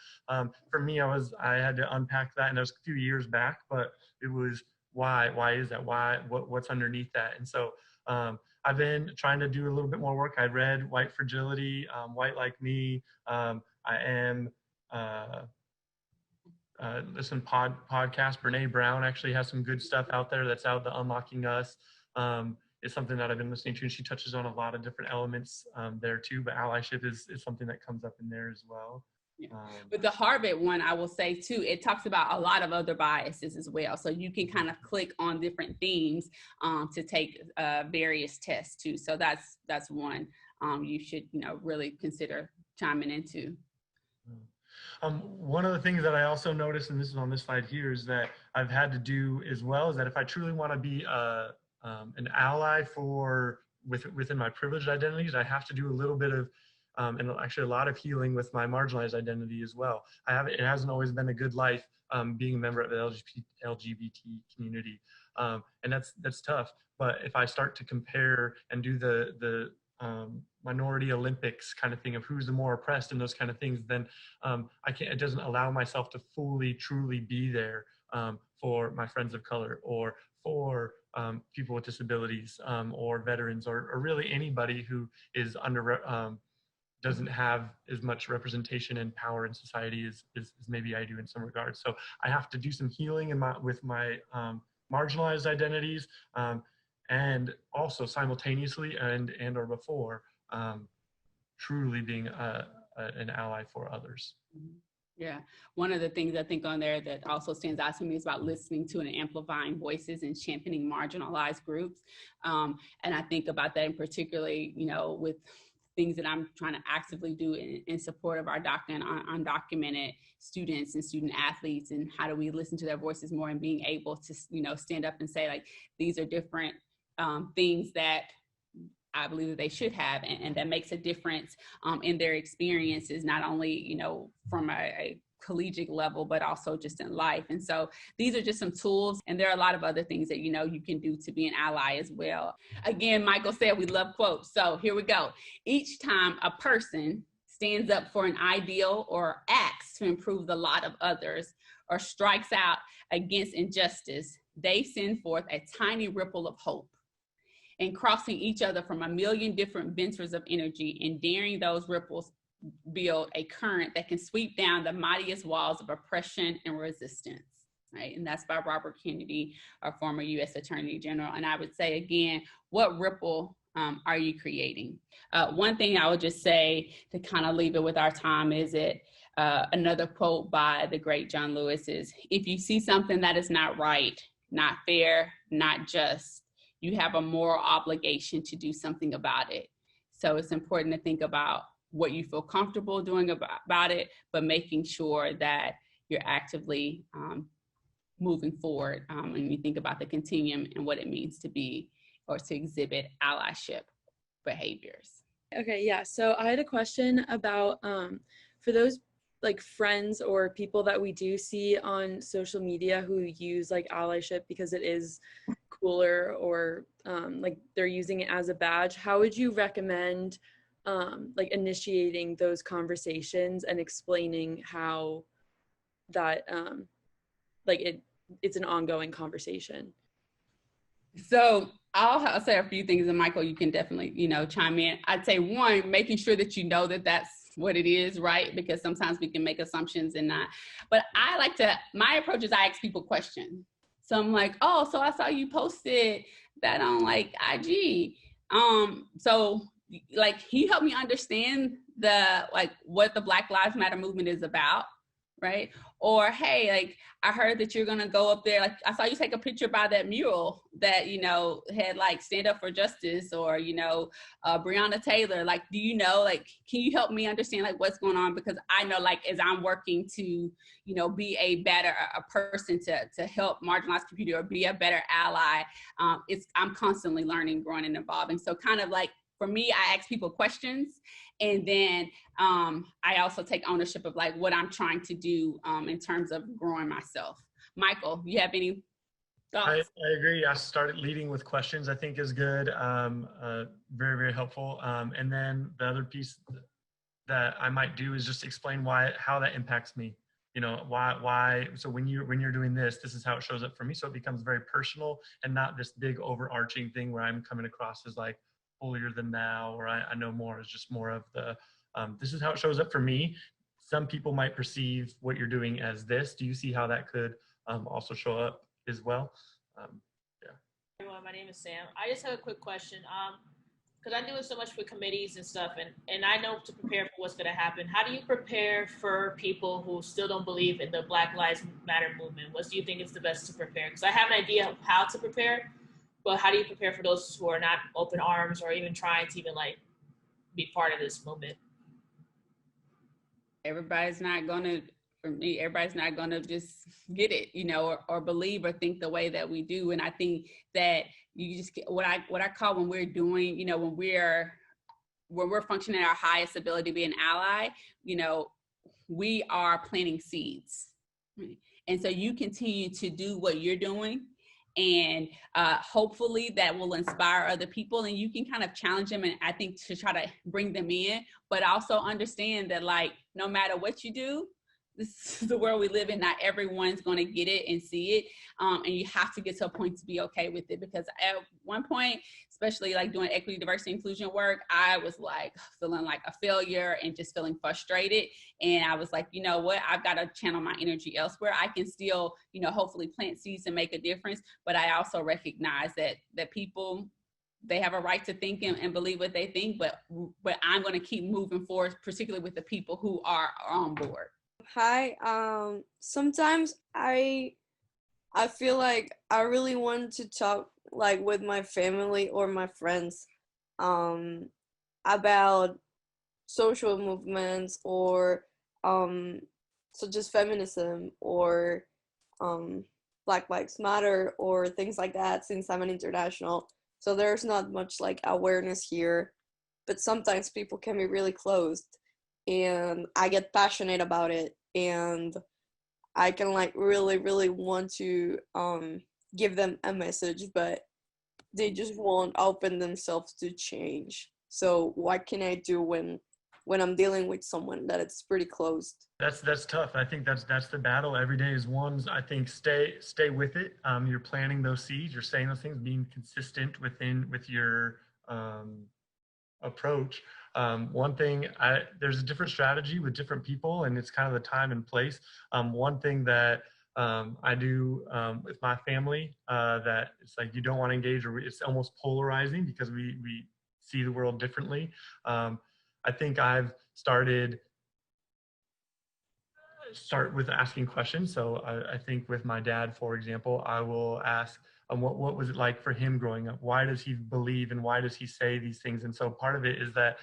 for me, I had to unpack that, and it was a few years back, but it was why is that? What's underneath that? And so I've been trying to do a little bit more work. I read White Fragility, White Like Me. I am listen podcast. Brene Brown actually has some good stuff out there that's out. The Unlocking Us is something that I've been listening to, and she touches on a lot of different elements there too. But allyship is something that comes up in there as well. Yeah. But the Harvard one, I will say too, it talks about a lot of other biases as well. So you can kind of click on different themes to take various tests too. So that's one you should, you know, really consider chiming into. One of the things that I also noticed, and this is on this slide here, is that I've had to do as well, is that if I truly want to be an ally within my privileged identities, I have to do a little bit of, and actually a lot of healing with my marginalized identity as well. It hasn't always been a good life being a member of the LGBT community, and that's tough. But if I start to compare and do the minority Olympics kind of thing of who's the more oppressed and those kind of things, then it doesn't allow myself to fully, truly be there for my friends of color, or for people with disabilities, or veterans, or really anybody who is doesn't have as much representation and power in society as maybe I do in some regards. So I have to do some healing with my marginalized identities, and also simultaneously and or before truly being an ally for others. Yeah, one of the things I think on there that also stands out to me is about listening to and amplifying voices and championing marginalized groups. And I think about that in particularly, you know, with things that I'm trying to actively do in support of our undocumented students and student athletes, and how do we listen to their voices more, and being able to, you know, stand up and say, like, these are different things that I believe that they should have, and that makes a difference in their experiences, not only, you know, from a collegiate level, but also just in life. And so these are just some tools, and there are a lot of other things that, you know, you can do to be an ally as well. Again, Michael said we love quotes. So here we go. Each time a person stands up for an ideal or acts to improve the lot of others, or strikes out against injustice, they send forth a tiny ripple of hope, and crossing each other from a million different ventures of energy, and daring those ripples build a current that can sweep down the mightiest walls of oppression and resistance, right? And that's by Robert Kennedy, our former U.S. Attorney General. And I would say, again, what ripple are you creating? One thing I would just say to kind of leave it with our time is that another quote by the great John Lewis is, if you see something that is not right, not fair, not just, you have a moral obligation to do something about it. So it's important to think about what you feel comfortable doing about it, but making sure that you're actively moving forward when you think about the continuum and what it means to be or to exhibit allyship behaviors. Okay, yeah. So I had a question about for those like friends or people that we do see on social media who use like allyship because it is cooler or like they're using it as a badge. How would you recommend like initiating those conversations and explaining how that like it's an ongoing conversation? So I'll say a few things, and Michael, you can definitely, chime in. I'd say one, making sure that you know that that's what it is, right? Because sometimes we can make assumptions and not. But my approach is I ask people questions. So I'm like, oh, so I saw you posted that on like IG. So like, he helped me understand what the Black Lives Matter movement is about, right? Or, hey, like, I heard that you're gonna go up there. Like, I saw you take a picture by that mural that, had like Stand Up for Justice or, Breonna Taylor. Like, do you know, like, can you help me understand like what's going on? Because I know like, as I'm working to, be a person to help marginalized community or be a better ally, I'm constantly learning, growing and evolving. So kind of like, for me, I ask people questions, and then I also take ownership of like what I'm trying to do in terms of growing myself. Michael, you have any thoughts? I agree. I started leading with questions, I think is good. Very, very helpful. And then the other piece that I might do is just explain how that impacts me. Why, so when you're doing this is how it shows up for me. So it becomes very personal and not this big overarching thing where I'm coming across as like holier than thou, or I know more. Is just more of the, this is how it shows up for me. Some people might perceive what you're doing as this. Do you see how that could also show up as well? Yeah. Everyone, my name is Sam. I just have a quick question. Because I'm doing so much with committees and stuff, and I know to prepare for what's going to happen. How do you prepare for people who still don't believe in the Black Lives Matter movement? What do you think is the best to prepare? Because I have an idea of how to prepare, but how do you prepare for those who are not open arms or even trying to even like be part of this movement? Everybody's not gonna just get it, or believe or think the way that we do. And I think that you just get what I call when we're doing, when we're functioning at our highest ability to be an ally, we are planting seeds. And so you continue to do what you're doing, and hopefully that will inspire other people, and you can kind of challenge them, and I think to try to bring them in, but also understand that like, no matter what you do, this is the world we live in. Not everyone's going to get it and see it. And you have to get to a point to be okay with it. Because at one point, especially like doing equity, diversity, inclusion work, I was like feeling like a failure and just feeling frustrated. And I was like, you know what? I've got to channel my energy elsewhere. I can still, hopefully plant seeds and make a difference. But I also recognize that people, they have a right to think and believe what they think. But I'm going to keep moving forward, particularly with the people who are on board. Hi. Sometimes I feel like I really want to talk like with my family or my friends about social movements or such as feminism or Black Lives Matter or things like that, since I'm an international. So there's not much like awareness here, but sometimes people can be really closed. And I get passionate about it, and I can like really, really want to give them a message, but they just won't open themselves to change. So what can I do when I'm dealing with someone that it's pretty closed? That's tough. I think that's the battle. Every day is one. I think stay with it. You're planting those seeds. You're saying those things, being consistent with your approach. One thing, there's a different strategy with different people, and it's kind of the time and place. One thing that I do with my family, that it's like you don't want to engage, or it's almost polarizing because we see the world differently. I think I've start with asking questions. So I think with my dad, for example, I will ask, what was it like for him growing up? Why does he believe and why does he say these things? And so part of it is that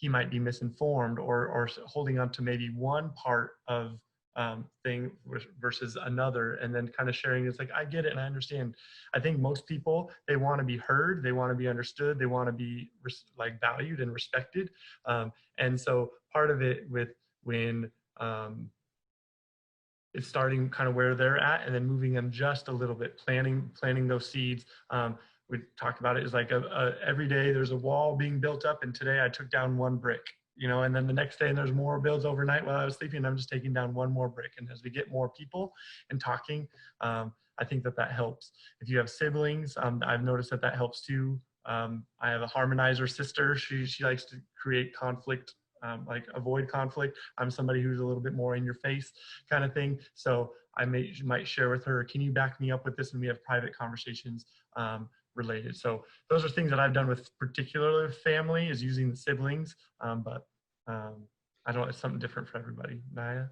he might be misinformed or holding on to maybe one part of thing versus another, and then kind of sharing. It's like, I get it and I understand. I think most people, they want to be heard, they want to be understood, they want to be like valued and respected. And so part of it with when it's starting kind of where they're at and then moving them just a little bit, planting those seeds. We talked about it is like every day there's a wall being built up, and today I took down one brick, you know, and then the next day and there's more builds overnight while I was sleeping, and I'm just taking down one more brick. And as we get more people and talking, I think that helps. If you have siblings, I've noticed that helps too. I have a harmonizer sister. She likes to create conflict, like avoid conflict. I'm somebody who's a little bit more in your face kind of thing. So I might share with her, can you back me up with this? And we have private conversations related. So those are things that I've done with particular family, is using the siblings. But I don't, it's something different for everybody. Naya?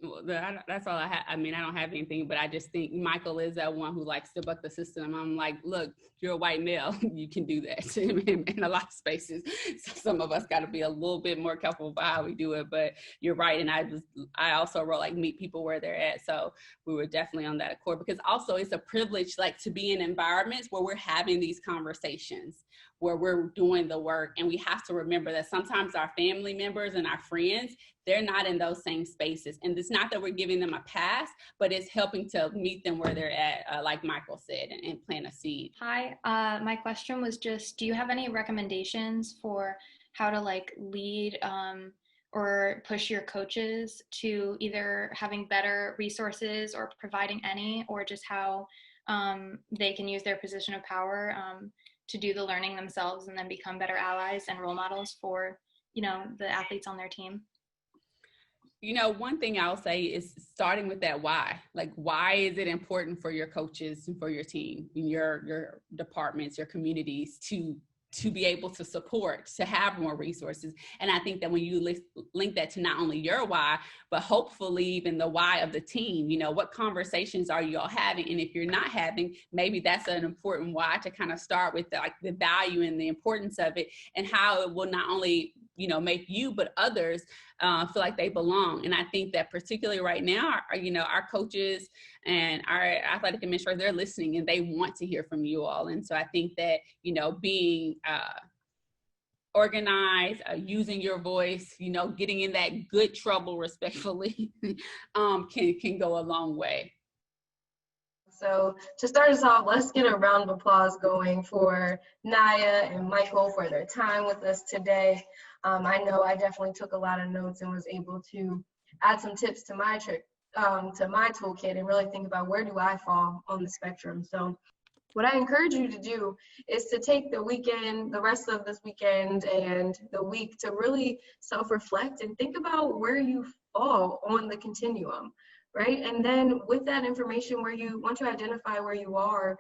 Well, that's all I have. I mean, I don't have anything, but I just think Michael is that one who likes to buck the system. I'm like, look, you're a white male. You can do that in a lot of spaces. So some of us got to be a little bit more careful about how we do it, but you're right. And I also wrote like meet people where they're at. So we were definitely on that accord, because also it's a privilege like to be in environments where we're having these conversations, where we're doing the work. And we have to remember that sometimes our family members and our friends, they're not in those same spaces. And it's not that we're giving them a pass, but it's helping to meet them where they're at, like Michael said, and plant a seed. Hi, my question was just, do you have any recommendations for how to like lead or push your coaches to either having better resources or providing any, or just how they can use their position of power to do the learning themselves and then become better allies and role models for, you know, the athletes on their team? You know, one thing I'll say is starting with that why. Like, why is it important for your coaches and for your team, your departments, your communities to be able to support, to have more resources? And I think that when you link that to not only your why, but hopefully even the why of the team, you know, what conversations are you all having? And if you're not having, maybe that's an important why to kind of start with the value and the importance of it, and how it will not only, you know, make you, but others feel like they belong. And I think that particularly right now, you know, our coaches and our athletic administrators, they're listening and they want to hear from you all. And so I think that, you know, being organized, using your voice, you know, getting in that good trouble respectfully can go a long way. So to start us off, let's get a round of applause going for Naya and Michael for their time with us today. I know I definitely took a lot of notes and was able to add some tips to my toolkit and really think about where do I fall on the spectrum. So what I encourage you to do is to take the weekend, the rest of this weekend and the week, to really self-reflect and think about where you fall on the continuum, right? And then with that information, once you identify where you are,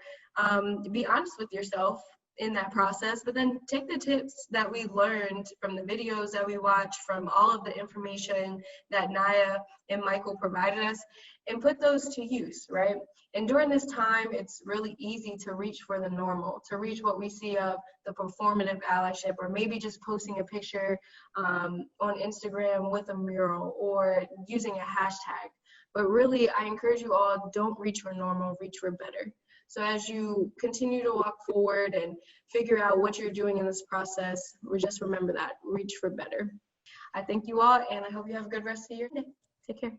be honest with yourself in that process, but then take the tips that we learned from the videos that we watched, from all of the information that Naya and Michael provided us, and put those to use, right? And during this time, it's really easy to reach for the normal, to reach what we see of the performative allyship, or maybe just posting a picture on Instagram with a mural or using a hashtag. But really, I encourage you all, don't reach for normal, reach for better. So as you continue to walk forward and figure out what you're doing in this process, just remember that, reach for better. I thank you all, and I hope you have a good rest of your day. Take care.